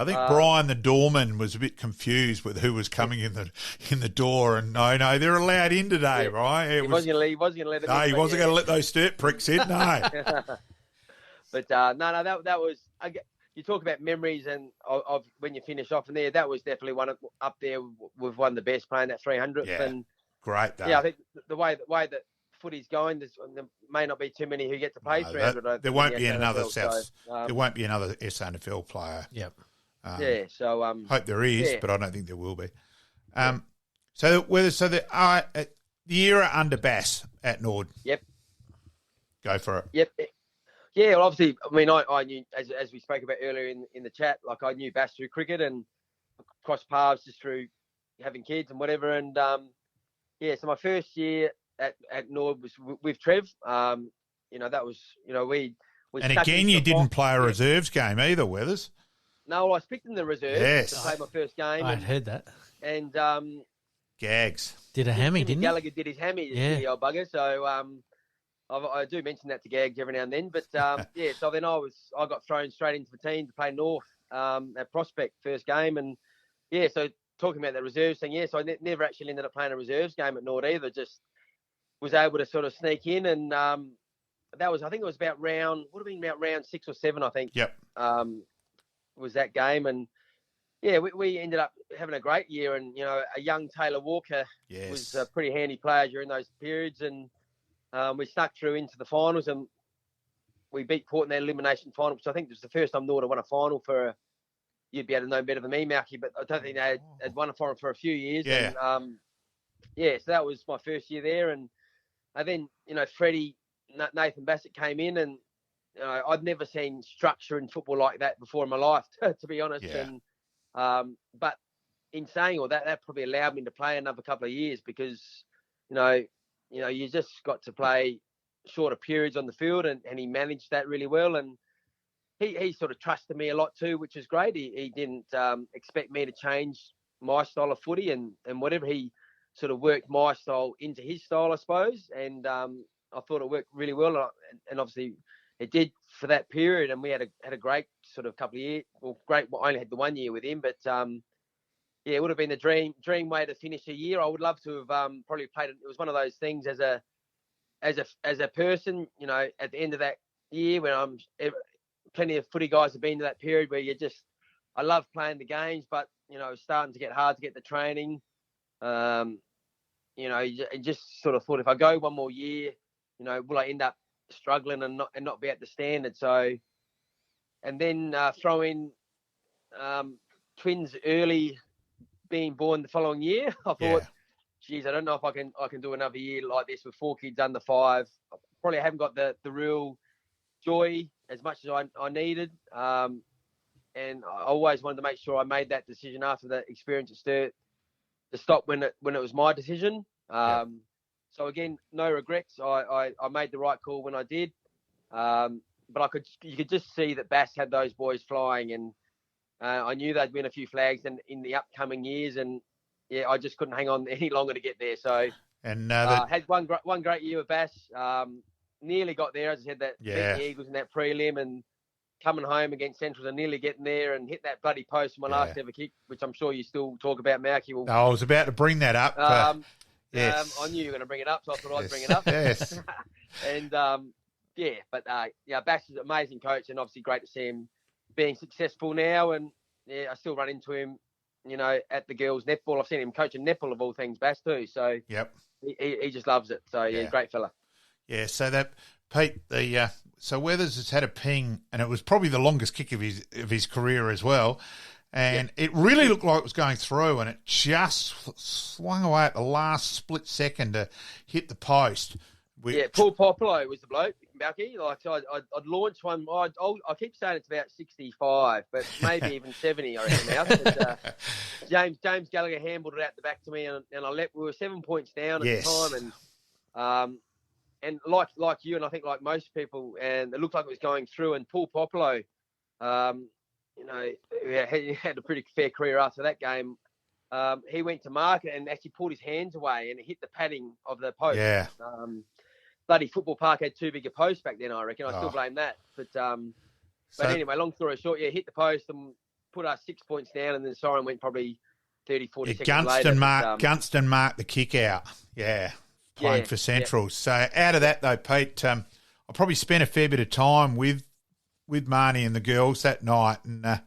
think Brian the doorman was a bit confused with who was coming in the door, and no, they're allowed in today, right? He wasn't going to let them in. No, he wasn't going to let those Sturt pricks in. No. But that was. You talk about memories and of when you finish off in there. That was definitely up there with one of the best playing that 300th. Yeah. And Great day. Yeah, I think the way that footy's going, there may not be too many who get to play 300. There won't be another South. there won't be another SANFL player. Yep. So hope there is, but I don't think there will be. So the era under Bass at Nord. Yep. Go for it. Yep. Yeah, well, obviously, I mean, I knew, as we spoke about earlier in the chat, like I knew Bass through cricket and crossed paths just through having kids and whatever. And so my first year at Nord was with Trev. That was, we and again, you didn't play a reserves game either, Weathers. No, well, I was picked in the reserves to play my first game. I'd heard that. And Gags did a hammy, didn't he? Gallagher did his hammy, the old bugger. So I do mention that to Gags every now and then. But so then I got thrown straight into the team to play North at Prospect first game, and so talking about the reserves thing, so I never actually ended up playing a reserves game at Nord either. Just was able to sort of sneak in, and that was, I think it was about round 6 or 7, I think. Yep. Was that game, and we ended up having a great year, and a young Taylor Walker was a pretty handy player during those periods, and we snuck through into the finals, and we beat Port in that elimination final, which I think was the first time Nord had won a final for you'd be able to know better than me, Malky, but I don't think they had won a final for a few years. Yeah. And, so that was my first year there, and then Freddie Nathan Bassett came in, and I'd never seen structure in football like that before in my life, to be honest. Yeah. And but in saying all that, that probably allowed me to play another couple of years because you just got to play shorter periods on the field, and he managed that really well. And he sort of trusted me a lot too, which is great. He didn't expect me to change my style of footy, and whatever, he sort of worked my style into his style, I suppose. And I thought it worked really well, and obviously it did for that period. And we had a great sort of couple of years. Well, great. I only had the 1 year with him, but it would have been the dream way to finish a year. I would love to have probably played it. It was one of those things as a person, at the end of that year when plenty of footy guys have been to that period where I love playing the games, but it's starting to get hard to get the training. You just sort of thought, if I go one more year, will I end up struggling and not be at the standard? So, and then throw in twins early being born the following year. I thought, geez, I don't know if I can do another year like this with 4 kids under 5. I probably haven't got the real joy as much as I needed. And I always wanted to make sure I made that decision after the experience at Sturt to stop when it was my decision. So again, no regrets. I made the right call when I did. But you could just see that Bass had those boys flying, and I knew they'd win a few flags in the upcoming years, and I just couldn't hang on any longer to get there. So had one great year with Bass. Nearly got there, as I said, that beat the Eagles in that prelim, and coming home against Central and nearly getting there and hit that bloody post for my last ever kick, which I'm sure you still talk about, Malky. No, I was about to bring that up. Yes. I knew you were going to bring it up, so I thought I'd bring it up. Yes. And Bass is an amazing coach, and obviously great to see him being successful now. And I still run into him, at the girls' netball. I've seen him coaching netball of all things, Bass too. So he just loves it. So great fella. Yeah. So that Pete, so Weathers has had a ping, and it was probably the longest kick of his career as well. And it really looked like it was going through, and it just swung away at the last split second to hit the post. Paul Popolo was the bloke, Malky. Like I'd launched one. I keep saying it's about 65, but maybe even 70. I reckon now. But, James Gallagher handled it out the back to me, and we were 7 points down at the time, and like you, and I think like most people, and it looked like it was going through. And Paul Popolo, he had a pretty fair career after that game. He went to market and actually pulled his hands away, and it hit the padding of the post. Yeah. Bloody football park had too big a post back then, I reckon. I still blame that. But anyway, long story short, hit the post and put us 6 points down, and then the siren went probably 30, 40 seconds later. Gunston marked the kick out. Yeah. Playing for Central. So out of that, though, Pete, I probably spent a fair bit of time with Marnie and the girls that night, and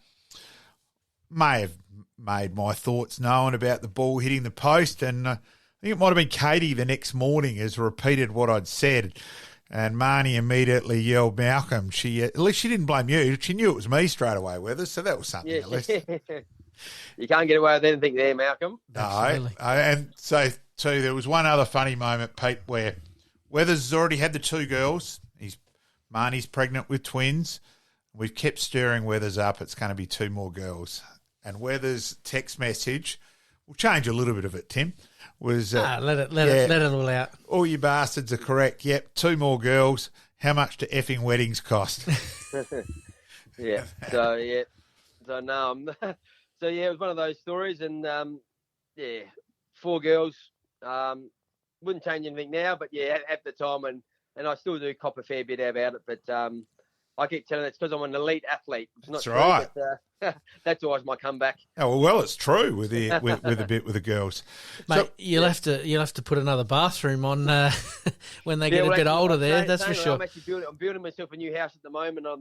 may have made my thoughts known about the ball hitting the post, and I think it might have been Katie the next morning has repeated what I'd said, and Marnie immediately yelled, Malcolm. At least she didn't blame you. She knew it was me straight away with her, so that was something at least. You can't get away with anything there, Malcolm. No, and so too, there was one other funny moment, Pete, where Weathers has already had the two girls. Marnie's pregnant with twins. We've kept stirring Weathers up. It's going to be two more girls. And Weathers' text message, we'll change a little bit of it, Tim, was... let it all out. All you bastards are correct. Yep, two more girls. How much do effing weddings cost? Yeah. So no, so yeah, it was one of those stories, and four girls. Wouldn't change anything now, but yeah, at the time, and I still do cop a fair bit about it, but I keep telling it's because I'm an elite athlete. It's not that's true, right. But, that's always my comeback. Oh well, it's true with the girls. Mate, So, you'll have to put another bathroom on when they get a bit older. That's for sure. I'm building myself a new house at the moment. I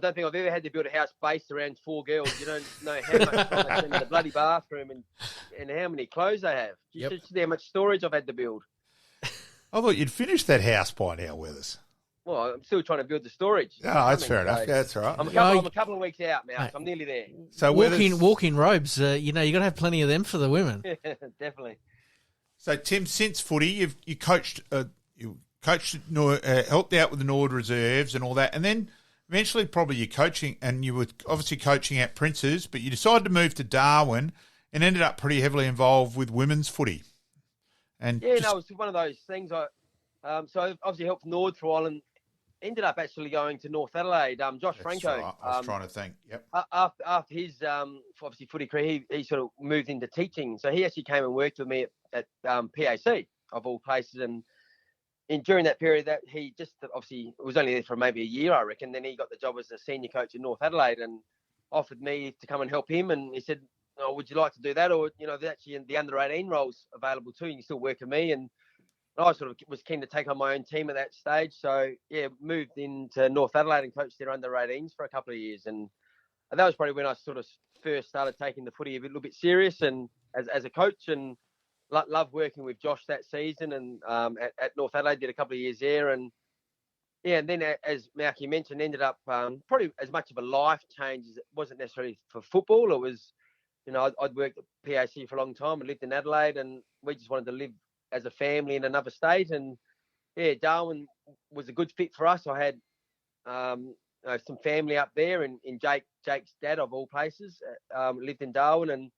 don't think I've ever had to build a house based around four girls. You don't know how much time they spend in the bloody bathroom and how many clothes they have. You should see how much storage I've had to build. I thought you'd finished that house by now with us. Well, I'm still trying to build the storage. Oh, that's fair enough. Yeah, that's all right. I'm a couple of weeks out now, so I'm nearly there. So walk-in robes, you got to have plenty of them for the women. Definitely. So, Tim, since footy, you coached, helped out with the Norwood reserves and all that, and then eventually probably you're coaching, and you were obviously coaching at Prince's, but you decided to move to Darwin and ended up pretty heavily involved with women's footy. And it was one of those things. So I obviously helped Norwood for a while and ended up actually going to North Adelaide. Josh Franco. Right. I was trying to think. Yep. After his obviously footy career, he sort of moved into teaching. So he actually came and worked with me at PAC of all places, and during that period, that he just obviously was only there for maybe a year, I reckon. Then he got the job as a senior coach in North Adelaide and offered me to come and help him. And he said, "Oh, would you like to do that? Or there's actually the under-18 roles available too. You can still work with me." And I sort of was keen to take on my own team at that stage. So, moved into North Adelaide and coached their under-18s for a couple of years. And that was probably when I sort of first started taking the footy a little bit serious and as a coach, and loved working with Josh that season. And at North Adelaide, did a couple of years there. And, and then as Malky mentioned, ended up probably as much of a life change as it wasn't necessarily for football. It was, I'd worked at PAC for a long time and lived in Adelaide, and we just wanted to live as a family in another state. And Darwin was a good fit for us. I had some family up there, and in Jake's dad of all places lived in Darwin, and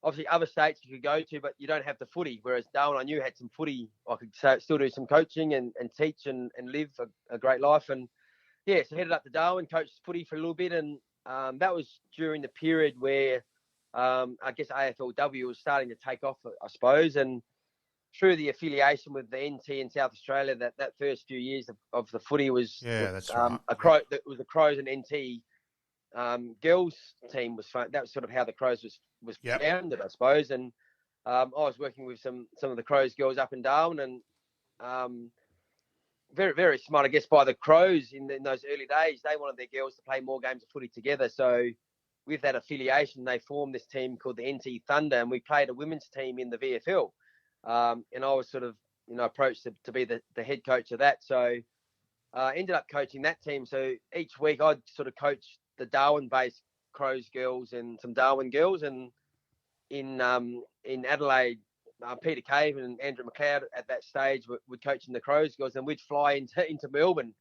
obviously other states you could go to, but you don't have the footy. Whereas Darwin, I knew had some footy. I could still do some coaching and teach and live a great life. And so headed up to Darwin, coached footy for a little bit, and that was during the period where I guess AFLW was starting to take off, I suppose, and through the affiliation with the NT in South Australia, that first few years of the footy was that's right. It was the Crows and NT girls team was fun. That was sort of how the Crows was founded, I suppose. And I was working with some of the Crows girls up in Darwin, and very, very smart, I guess, by the Crows in those early days. They wanted their girls to play more games of footy together. So with that affiliation, they formed this team called the NT Thunder, and we played a women's team in the VFL. And I was sort of, approached to be the head coach of that. So ended up coaching that team. So each week I'd sort of coach the Darwin-based Crows girls and some Darwin girls. And in Adelaide, Peter Cave and Andrew McLeod at that stage were coaching the Crows girls, and we'd fly into Melbourne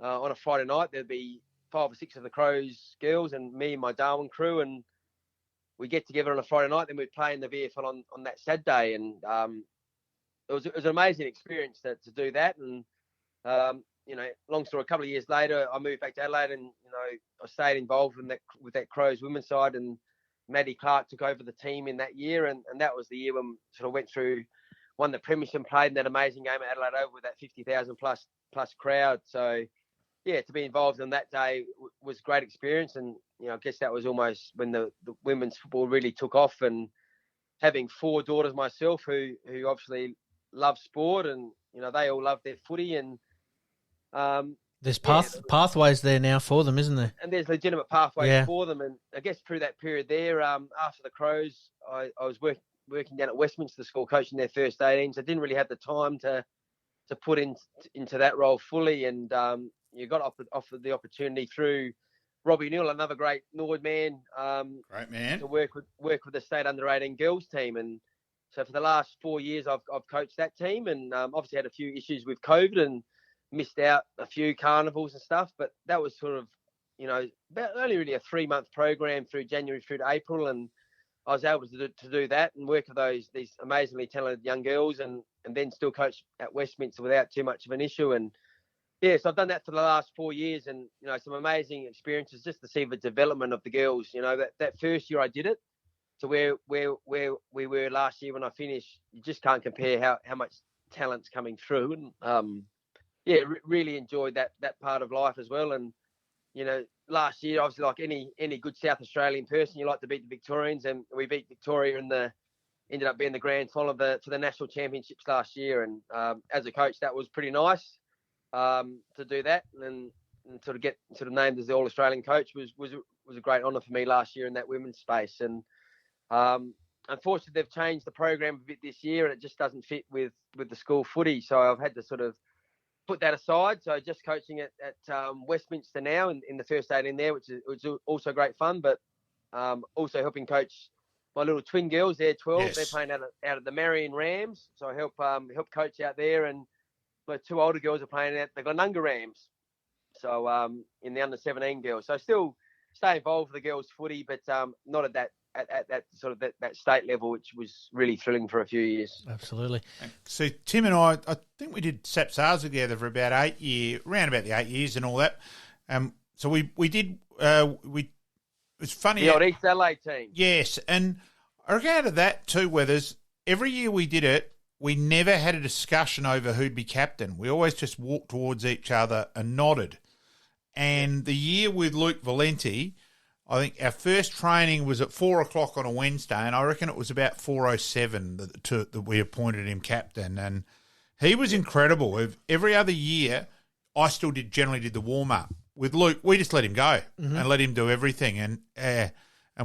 on a Friday night. There'd be 5 or 6 of the Crows girls and me and my Darwin crew, and we get together on a Friday night. Then we'd play in the VFL on that Saturday, and it was an amazing experience to do that. And long story, a couple of years later, I moved back to Adelaide, and I stayed involved with that Crows women's side, and Maddie Clark took over the team in that year, and that was the year when sort of went through, won the Premiership, played in that amazing game at Adelaide Oval with that 50,000 plus crowd. So yeah, to be involved on that day was a great experience, and I guess that was almost when the women's football really took off. And having 4 daughters myself who obviously love sport, and they all love their footy, and there's pathways there now for them, isn't there? And there's legitimate pathways for them. And I guess through that period there, after the Crows, I was working down at Westminster School coaching their first 18s. I didn't really have the time to put into that role fully, and you got offered the opportunity through Robbie Newell, another great Norwood man, great man, to work with the state under 18 girls team. And so for the last 4 years, I've coached that team, and obviously had a few issues with COVID and missed out a few carnivals and stuff. But that was sort of, about only really a 3-month program through January through to April, and I was able to do that and work with these amazingly talented young girls, and then still coach at Westminster without too much of an issue. And yeah, so I've done that for the last 4 years, and some amazing experiences just to see the development of the girls. That first year I did it to where we were last year when I finished. You just can't compare how much talent's coming through, and really enjoyed that part of life as well. And last year, obviously, like any good South Australian person, you like to beat the Victorians, and we beat Victoria ended up being the grand final for the national championships last year. And as a coach, that was pretty nice to do that, and sort of get named as the All Australian coach was a great honour for me last year in that women's space. And unfortunately, they've changed the program a bit this year, and it just doesn't fit with the school footy. So I've had to sort of put that aside. So just coaching at Westminster now in the first 18 there, which is also great fun, but also helping coach my little twin girls. They're 12. Yes. They're playing out at the Marion Rams. So I help coach out there, and my 2 older girls are playing at the Glenunga Rams. So in the under 17 girls. So still stay involved with the girls' footy, but not at that sort of that state level, which was really thrilling for a few years. Absolutely. So Tim and I think we did SAPSARS together for about around about the 8 years and all that. So we did. It's funny. The old East Adelaide team. Yes, and I reckon out of that too, Weathers, every year we did it, we never had a discussion over who'd be captain. We always just walked towards each other and nodded. And the year with Luke Valenti, I think our first training was at 4 o'clock on a Wednesday, and I reckon it was about 4:07 that we appointed him captain. And he was incredible. Every other year, I still generally did the warm-up. With Luke, we just let him go and let him do everything. And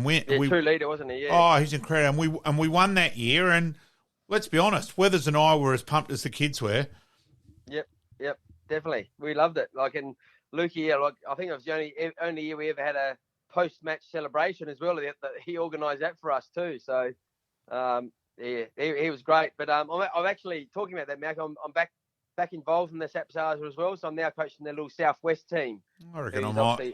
we true leader, wasn't he? Yeah. Oh, he's incredible. And we won that year. And let's be honest, Weathers and I were as pumped as the kids were. Yep, definitely. We loved it. Like, and Lukey, I think it was the only year we ever had a post-match celebration as well. That he organised that for us too. So, he was great. But I'm actually talking about that, Mac. I'm back involved in the SAPSARS as well. So I'm now coaching their little Southwest team. I reckon I might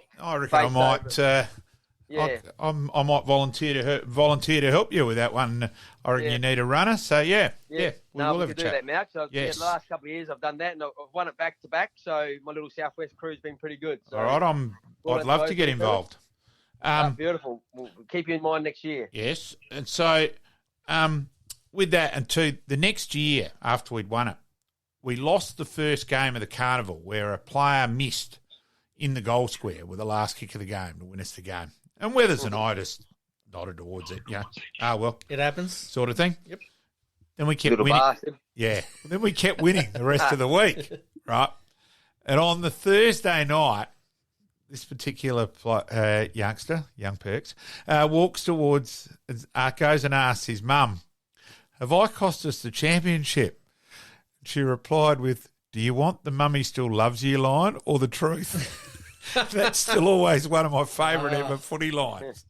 volunteer to help you with that one. I reckon you need a runner. So we will have a chat. Do that, Mac. So the last couple of years I've done that, and I've won it back to back. So my little Southwest crew's been pretty good. So all right, I'd love to get involved. Beautiful. We'll keep you in mind next year. Yes, and so with that, and to the next year after we'd won it, we lost the first game of the carnival where a player missed in the goal square with the last kick of the game to win us the game. And Weathers and I just nodded towards it. Well, it happens, sort of thing. Yep. Then we kept winning. Bastard. Yeah. Then we kept winning the rest of the week, right? And on the Thursday night, this particular youngster, young Perks, walks towards, goes and asks his mum, "Have I cost us the championship?" She replied with, "Do you want the mummy still loves you line or the truth?" That's still always one of my favourite ever footy lines.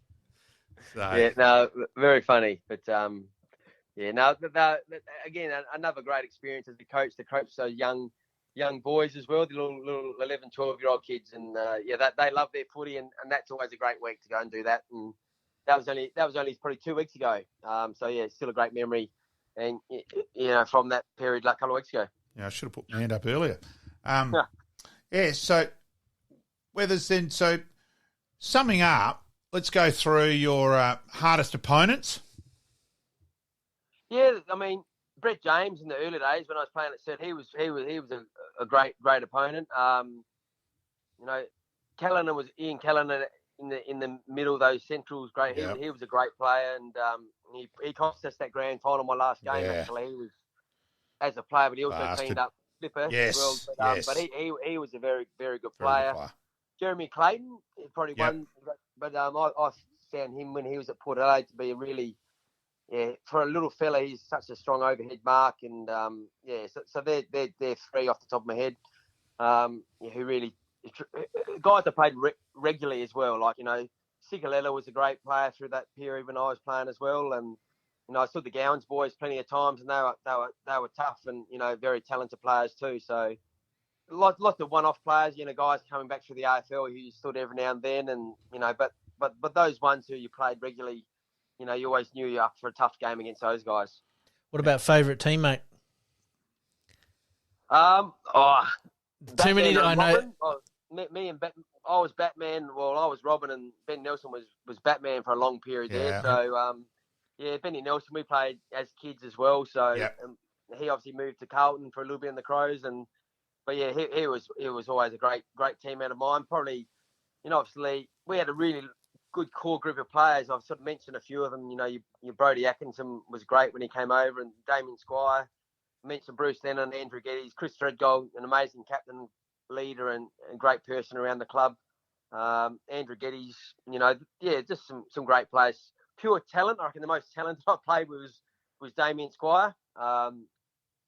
So. Yeah, no, very funny. But, Yeah, no, again, another great experience as a coach to coach those young boys as well, the little 11, 12-year-old kids, and they love their footy, and that's always a great week to go and do that. And that was only probably 2 weeks ago. So yeah, it's still a great memory, and from that period, like a couple of weeks ago. Yeah, I should have put my hand up earlier. So Weathers, then, so summing up, let's go through your hardest opponents. Yeah, I mean, Brett James in the early days when I was playing at Sturt, he was a great opponent. Ian Callanan in the middle of those centrals, great. Yeah. He was a great player, and he cost us that grand final my last game. Yeah. Actually, he was as a player, but he also Bastard. cleaned up Flipper Yes, as well. yes. But he was a very, very good Very player. good player. Jeremy Clayton probably won, but I found him when he was at Port Adelaide to be a really, for a little fella, he's such a strong overhead mark, and so they're three off the top of my head. Who really guys that played regularly as well, like Cigalella was a great player through that period when I was playing as well, and I saw the Gowans boys plenty of times, and they were tough and very talented players too. So lots of one-off players, guys coming back through the AFL who you stood every now and then, and but those ones who you played regularly, you always knew you're up for a tough game against those guys. What about favourite teammate? Too many. I know. Me and Batman. I was Batman. Well, I was Robin, and Ben Nelson was Batman for a long period there. So, Benny Nelson, we played as kids as well. So he obviously moved to Carlton for a little bit in the Crows, but he was always a great teammate of mine. Probably, obviously we had a really good core group of players. I've sort of mentioned a few of them. Your Brodie Atkinson was great when he came over, and Damien Squire. I mentioned Bruce Lennon, Andrew Geddes, Chris Threadgold, an amazing captain, leader, and great person around the club. Andrew Geddes, just some great players. Pure talent. I reckon the most talented I played was Damien Squire.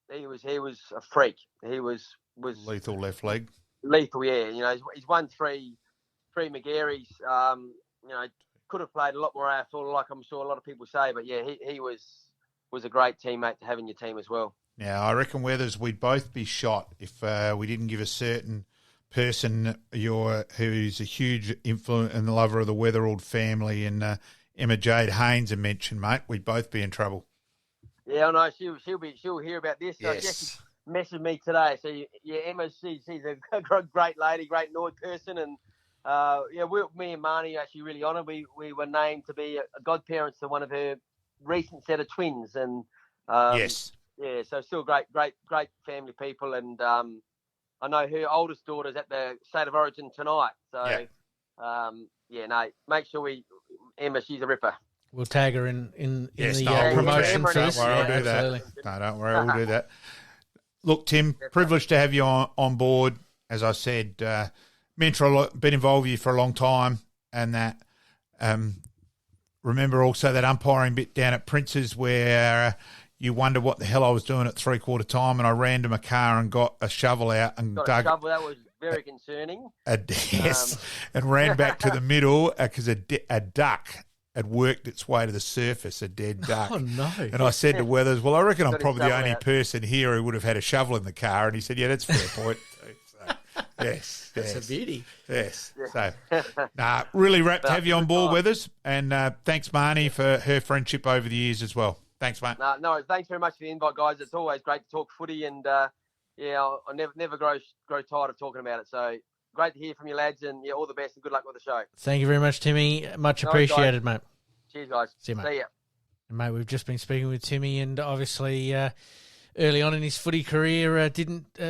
He was a freak. He was Lethal left leg. Lethal, yeah. He's won three McGarrys. Could have played a lot more AFL, like I'm sure a lot of people say. But yeah, he was a great teammate to have in your team as well. Now, I reckon, Weathers, we'd both be shot if we didn't give a certain person who's a huge influence and the lover of the Weatherald family and Emma Jade Haynes a mention, mate. We'd both be in trouble. Yeah, I know. She'll hear about this. Yes. She messaged me today. So Emma, she's a great lady, great Norwood person, and me and Marnie are actually really honoured. We were named to be a godparents to one of her recent set of twins, and yes. Yeah, so still great family people, and I know her oldest daughter's at the State of Origin tonight. So, make sure Emma, she's a ripper. We'll tag her in the we'll promotion for Don't this. worry, I'll do Absolutely. that. No, don't worry, we'll do that. Look, Tim, privileged to have you on board. As I said, been involved with you for a long time, and that remember also that umpiring bit down at Prince's where you wonder what the hell I was doing at 3/4 time, and I ran to my car and got a shovel out and dug. That was very concerning. And ran back to the middle because a duck had worked its way to the surface, a dead duck. Oh, no. And I said to Weathers, well, I reckon I'm probably the shovel only out. person here who would have had a shovel in the car. And he said, yeah, that's a fair point. So, yes. That's a beauty. Yes. So, really rapt to have you on board, Weathers. And thanks, Marnie, for her friendship over the years as well. Thanks, mate. No, thanks very much for the invite, guys. It's always great to talk footy, and I never grow tired of talking about it. So great to hear from you, lads, and all the best and good luck with the show. Thank you very much, Timmy. Much appreciated, mate. Cheers, guys. See you, mate. See ya. And, mate, we've just been speaking with Timmy, and obviously early on in his footy career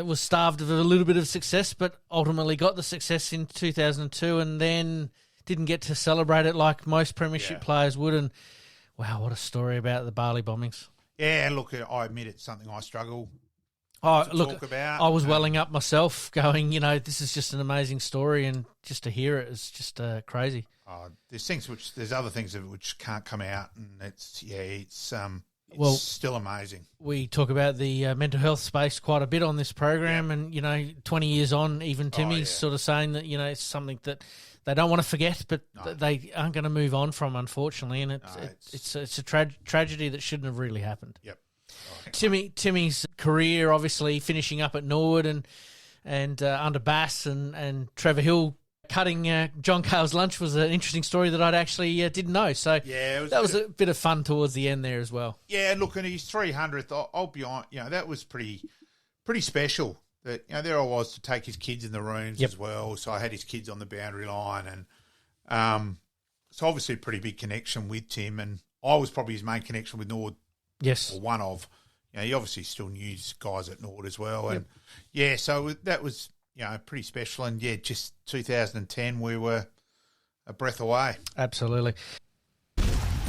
was starved of a little bit of success, but ultimately got the success in 2002, and then didn't get to celebrate it like most Premiership players would. And wow, what a story about the BALI bombings. Yeah, look, I admit it's something I struggle to talk about. I was welling up myself going, this is just an amazing story, and just to hear it is just crazy. There's other things which can't come out, and it's It's still amazing. We talk about the mental health space quite a bit on this program, and 20 years on, even Timmy's sort of saying that it's something that they don't want to forget, but they aren't going to move on from, unfortunately, and it's a tragedy that shouldn't have really happened. Yep. Timmy's career, obviously finishing up at Norwood and under Bass and Trevor Hill cutting John Cale's lunch was an interesting story that I'd actually didn't know. So that was a bit of fun towards the end there as well. Yeah, look, and his 300th, I'll be on. That was pretty special. That there I was to take his kids in the rooms as well. So I had his kids on the boundary line, and so obviously a pretty big connection with Tim, and I was probably his main connection with Norwood. Yes, or one of. He obviously still knew his guys at Norwood as well, and so that was. Pretty special. And, just 2010, we were a breath away. Absolutely.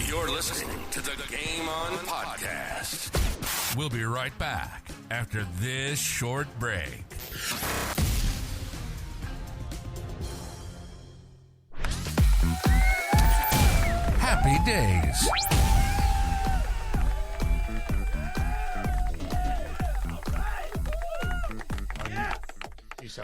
You're listening to the Game On Podcast. We'll be right back after this short break. Happy days.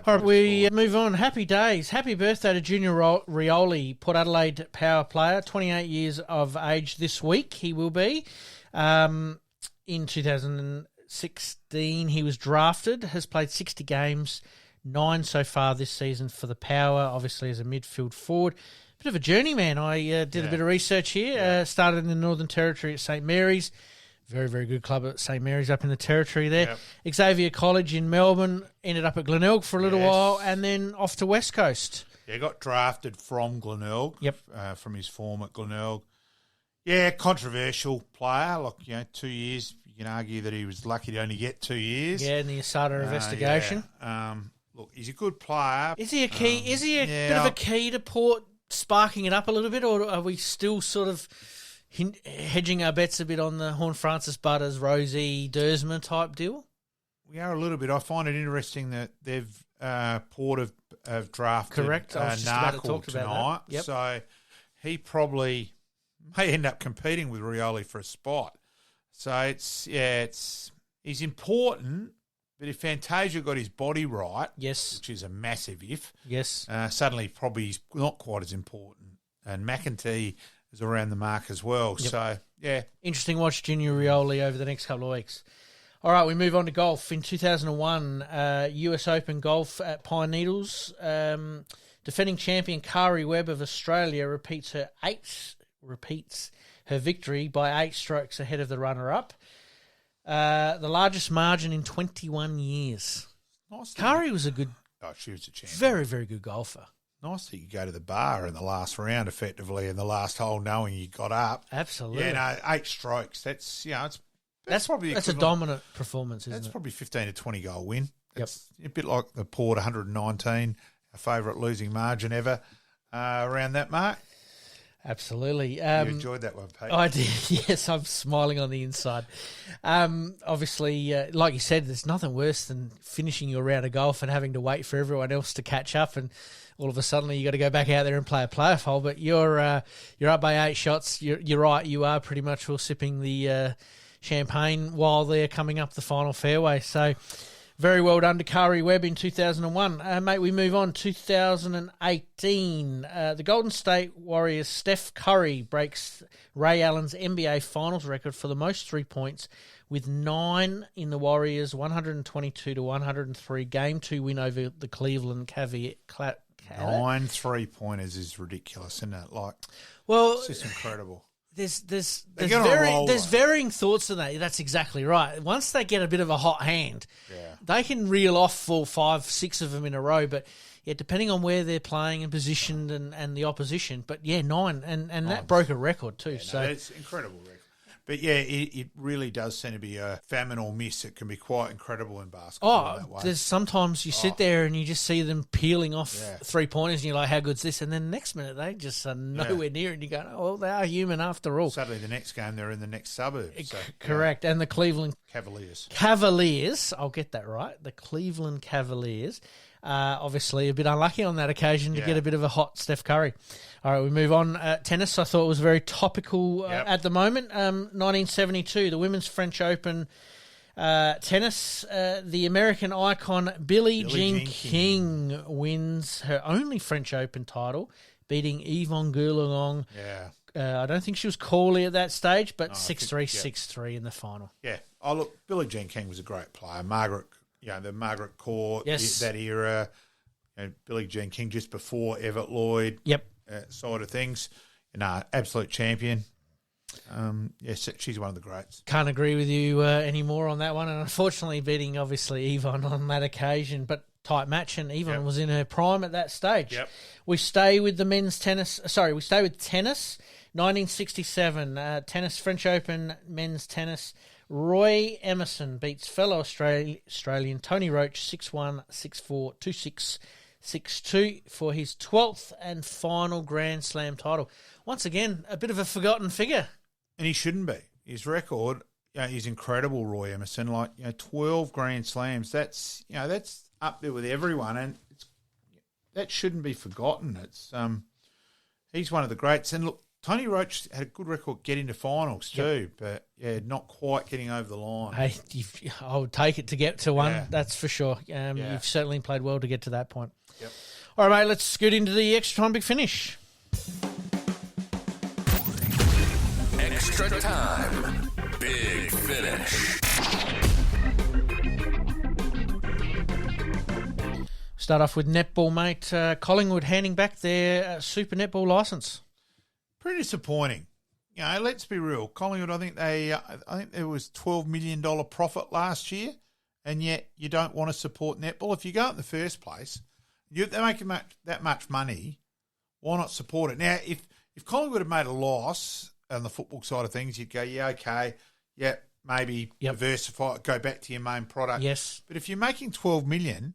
All right, we move on. Happy days. Happy birthday to Junior Rioli, Port Adelaide power player, 28 years of age this week he will be. In 2016, he was drafted, has played 60 games, 9 so far this season for the Power, obviously as a midfield forward. Bit of a journeyman. I did a bit of research here. Started in the Northern Territory at St Mary's. Very, very good club at St Mary's up in the Territory there. Yep. Xavier College in Melbourne, ended up at Glenelg for a little while, and then off to West Coast. Yeah, got drafted from Glenelg. Yep. From his form at Glenelg. Yeah, controversial player. Look, 2 years. You can argue that he was lucky to only get 2 years. Yeah, in the Asada investigation. Look, he's a good player. Is he a key? Is he a bit of a key to Port sparking it up a little bit, or are we still sort of hedging our bets a bit on the Horn Francis Butters, Rosie, Dersma type deal? We are a little bit. I find it interesting that they've Port have drafted Narkle tonight. Yep. So he probably may end up competing with Rioli for a spot. So he's important, but if Fantasia got his body right, which is a massive if, suddenly probably he's not quite as important. And McEntee is around the mark as well. Yep. So, interesting watch Junior Rioli over the next couple of weeks. All right, we move on to golf. In 2001, US Open golf at Pine Needles, defending champion Kari Webb of Australia repeats her victory by 8 strokes ahead of the runner-up. The largest margin in 21 years. Nice. Kari was a good... Oh, she was a champion. Very, very good golfer. Nice that you go to the bar in the last round, effectively, in the last hole, knowing you got up. Absolutely. 8 strokes. That's probably a dominant performance, isn't it? That's probably 15 to 20 goal win. It's a bit like the Port 119, our favourite losing margin ever, around that mark. Absolutely. You enjoyed that one, Pete? I did, yes. I'm smiling on the inside. Obviously, like you said, there's nothing worse than finishing your round of golf and having to wait for everyone else to catch up, and all of a sudden you got to go back out there and play a playoff hole. But you're up by 8 shots. You're right. You are pretty much all sipping the champagne while they're coming up the final fairway. So very well done to Kari Webb in 2001. Mate, we move on. 2018, the Golden State Warriors' Steph Curry breaks Ray Allen's NBA Finals record for the most 3 points with 9 in the Warriors' 122-103 Game 2 win over the Cleveland Cavaliers. 9 3-pointers is ridiculous, isn't it? It's just incredible. There's varying thoughts to that. That's exactly right. Once they get a bit of a hot hand, they can reel off 4, 5, 6 of them in a row. But depending on where they're playing and positioned and the opposition. But 9 and that broke a record too. It's incredible record. But it really does seem to be a famine or miss. It can be quite incredible in basketball that way. There's sometimes you sit there and you just see them peeling off 3-pointers and you're like, how good's this? And then the next minute they just are nowhere near it and you go, oh, well, they are human after all. Suddenly the next game they're in the next suburb. Correct. And the Cleveland Cavaliers, I'll get that right. The Cleveland Cavaliers, obviously a bit unlucky on that occasion to get a bit of a hot Steph Curry. All right, we move on. Tennis, I thought was very topical at the moment. 1972, the Women's French Open tennis. The American icon Billie Jean King wins her only French Open title, beating Yvonne Goolagong. Yeah. I don't think she was Corley at that stage, but 6-3, 6-3 in the final. Yeah. Oh, look, Billie Jean King was a great player. Margaret, the Margaret Court, that era. Billie Jean King just before Everett Lloyd. Yep. Side of things. Absolute champion. She's one of the greats. Can't agree with you anymore on that one. And unfortunately, beating obviously Yvonne on that occasion, but tight match, and Yvonne was in her prime at that stage. Yep. We stay with the men's tennis. We stay with tennis. 1967, tennis, French Open men's tennis. Roy Emerson beats fellow Australian Tony Roach 6-1, 6-4, 2-6, 6-2 for his 12th and final Grand Slam title. Once again, a bit of a forgotten figure. And he shouldn't be. His record is incredible, Roy Emerson. 12 Grand Slams. That's up there with everyone, and that shouldn't be forgotten. It's he's one of the greats. And look, Tony Roach had a good record getting to finals too, but not quite getting over the line. Hey, I would take it to get to one, that's for sure. You've certainly played well to get to that point. Yep. All right, mate, let's scoot into the extra time big finish. Extra time, big finish. Start off with netball, mate. Collingwood handing back their Super Netball licence. Pretty disappointing. Let's be real. Collingwood, I think there was $12 million profit last year, and yet you don't want to support netball. If you go in the first place, they're making that much money. Why not support it? Now, if Collingwood had made a loss on the football side of things, you'd go, maybe diversify, go back to your main product. Yes. But if you're making $12 million,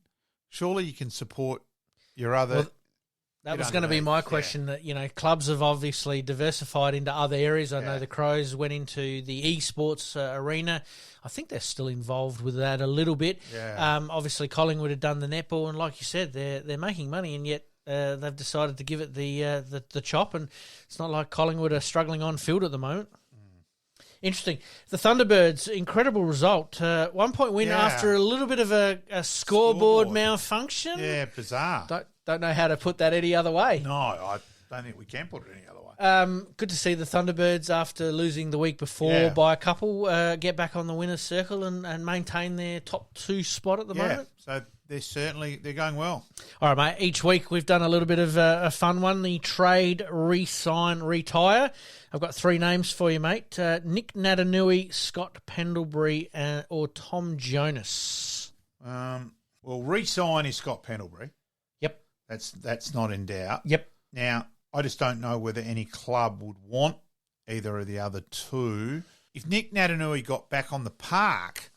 surely you can support your other. Well, that was going to be my question. That clubs have obviously diversified into other areas. I know the Crows went into the esports arena. I think they're still involved with that a little bit. Yeah. Obviously, Collingwood had done the netball, and like you said, they're making money, and yet they've decided to give it the chop. And it's not like Collingwood are struggling on field at the moment. Interesting. The Thunderbirds, incredible result. 1 point win after a little bit of a scoreboard malfunction. Yeah, bizarre. Don't know how to put that any other way. No, I don't think we can put it any other way. Good to see the Thunderbirds, after losing the week before by a couple, get back on the winner's circle and maintain their top 2 spot at the moment. So they're going well. All right, mate. Each week we've done a little bit of a fun one. The trade, re-sign, retire. I've got 3 names for you, mate. Nick Natanui, Scott Pendlebury, or Tom Jonas. Well, re-sign is Scott Pendlebury. Yep. That's not in doubt. Yep. Now, I just don't know whether any club would want either of the other two. If Nick Natanui got back on the park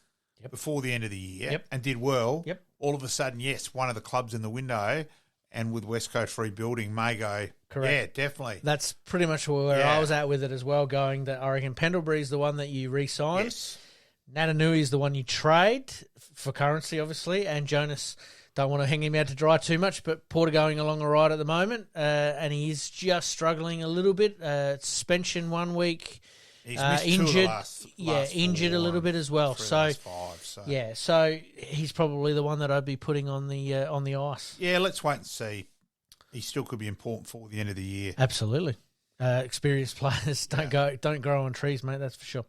before the end of the year and did well, all of a sudden, yes, one of the clubs in the window and with West Coast rebuilding may go, correct. Yeah, definitely. That's pretty much where I was at with it as well, going that I reckon Pendlebury's the one that you re-sign. Yes. Natanui is the one you trade for currency, obviously, and Jonas, don't want to hang him out to dry too much, but Porter going along all right at the moment, and he is just struggling a little bit. Suspension 1 week. He's missed injured, last injured a little bit as well. So, five, so he's probably the one that I'd be putting on the ice. Yeah, let's wait and see. He still could be important for the end of the year. Absolutely, experienced players don't grow on trees, mate. That's for sure.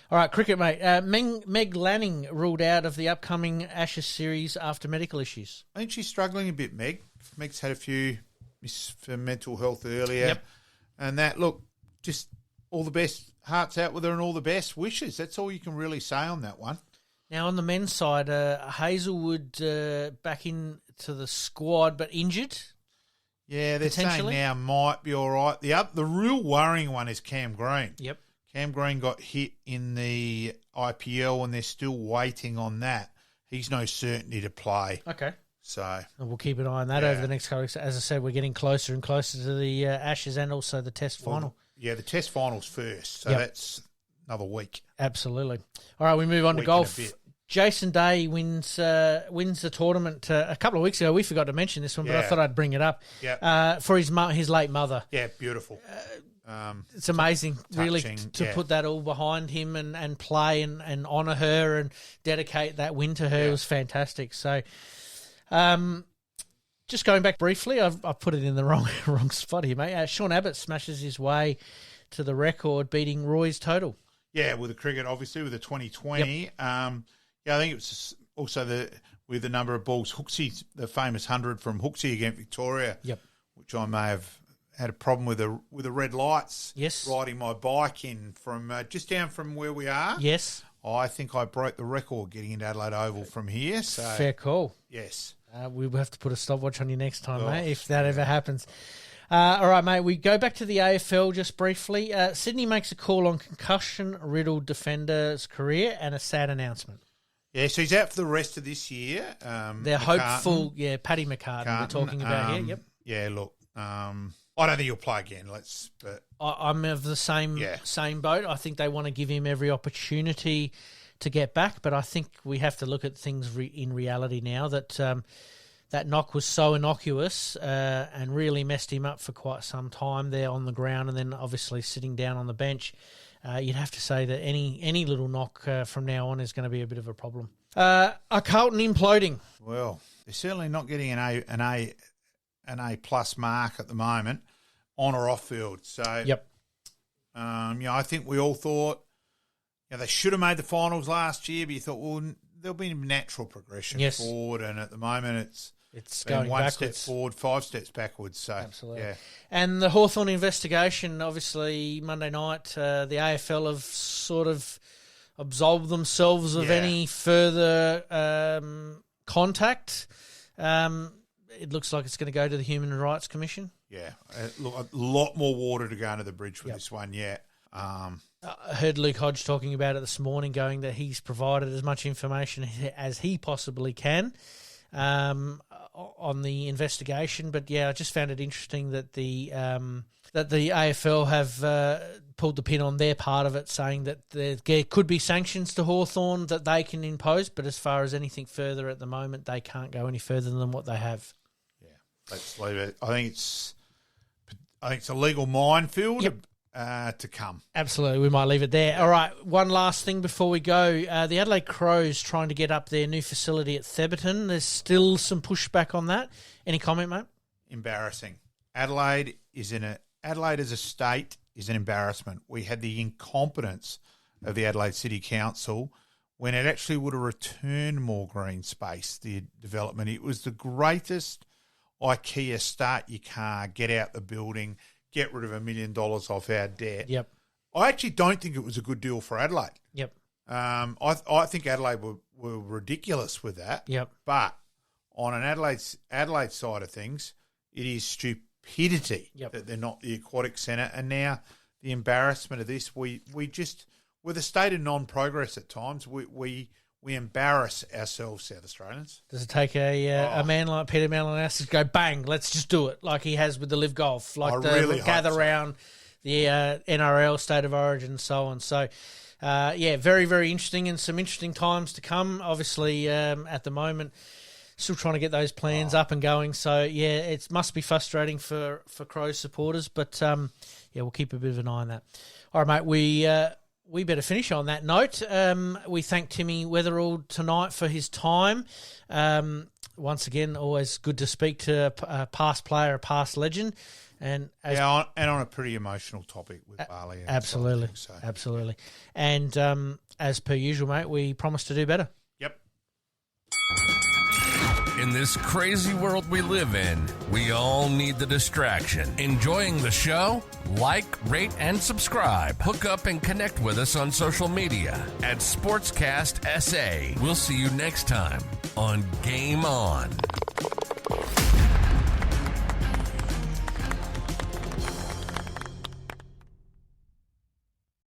All right, cricket, mate. Meg Lanning ruled out of the upcoming Ashes series after medical issues. I think she's struggling a bit, Meg. Meg's had a few for mental health earlier, and that just all the best. Hearts out with her and all the best wishes. That's all you can really say on that one. Now, on the men's side, Hazelwood back into the squad but injured. Yeah, they're saying now might be all right. The real worrying one is Cam Green. Yep. Cam Green got hit in the IPL and they're still waiting on that. He's no certainty to play. Okay. So and we'll keep an eye on that over the next couple of weeks. As I said, we're getting closer and closer to the Ashes and also the Test final. Yeah, the Test final's first, so that's another week. Absolutely. All right, we move on to golf. Jason Day wins the tournament a couple of weeks ago. We forgot to mention this one, but I thought I'd bring it up. Yeah. For his late mother. Yeah, beautiful. It's amazing, really, touching, to put that all behind him and play and honour her and dedicate that win to her. It was fantastic. So, just going back briefly, I've put it in the wrong spot here, mate. Sean Abbott smashes his way to the record, beating Roy's total. Yeah, with the cricket, obviously, with the 2020. Yep. I think it was also with the number of balls, Hooksy, the famous 100 from Hooksy against Victoria, which I may have had a problem with the red lights. Yes. Riding my bike in from just down from where we are. Yes. I think I broke the record getting into Adelaide Oval from here. So fair call. Yes. We will have to put a stopwatch on you next time, mate, if that ever happens. All right, mate, we go back to the AFL just briefly. Sydney makes a call on concussion-riddled defender's career and a sad announcement. Yeah, so he's out for the rest of this year. They're hopeful, Paddy McCartan we're talking about here, yep. Yeah, look, I don't think he'll play again. I'm of the same boat. I think they want to give him every opportunity to get back, but I think we have to look at things in reality now that that knock was so innocuous and really messed him up for quite some time there on the ground, and then obviously sitting down on the bench. You'd have to say that any little knock from now on is going to be a bit of a problem. Are Carlton imploding? Well, they're certainly not getting an A plus mark at the moment, on or off field. So, I think we all thought they should have made the finals last year, but you thought, well, there'll be a natural progression forward, and at the moment it's going one backwards. step forward, 5 steps backwards. So, absolutely. Yeah. And the Hawthorn investigation, obviously Monday night, the AFL have sort of absolved themselves of any further contact. It looks like it's going to go to the Human Rights Commission. Yeah, look, a lot more water to go under the bridge with this one yet. I heard Luke Hodge talking about it this morning, going that he's provided as much information as he possibly can on the investigation. But I just found it interesting that the AFL have pulled the pin on their part of it, saying that there could be sanctions to Hawthorn that they can impose, but as far as anything further at the moment, they can't go any further than what they have. Yeah, let's leave it. I think it's a legal minefield. To come. Absolutely. We might leave it there. All right. One last thing before we go. The Adelaide Crows trying to get up their new facility at Theberton. There's still some pushback on that. Any comment, mate? Embarrassing. Adelaide as a state is an embarrassment. We had the incompetence of the Adelaide City Council when it actually would have returned more green space, the development. It was the greatest IKEA start your car, get out the building, get rid of $1 million off our debt. Yep. I actually don't think it was a good deal for Adelaide. Yep. I think Adelaide were ridiculous with that. Yep. But on an Adelaide side of things, it is stupidity that they're not the aquatic centre. And now the embarrassment of this, with a state of non-progress at times, we embarrass ourselves, South Australians. Does it take a man like Peter Malcom to go, bang, let's just do it, like he has with the Live Golf, like gather round the NRL, State of Origin, and so on. So, very, very interesting, and some interesting times to come. Obviously, at the moment, still trying to get those plans up and going. So, it must be frustrating for Crows supporters, but, we'll keep a bit of an eye on that. All right, mate, we better finish on that note. We thank Timmy Weatherald tonight for his time. Once again, always good to speak to a past player, a past legend. And on a pretty emotional topic with BALI. Absolutely. Absolutely. And as per usual, mate, we promise to do better. Yep. In this crazy world we live in, we all need the distraction. Enjoying the show? Like, rate, and subscribe. Hook up and connect with us on social media at Sportscast SA. We'll see you next time on Game On.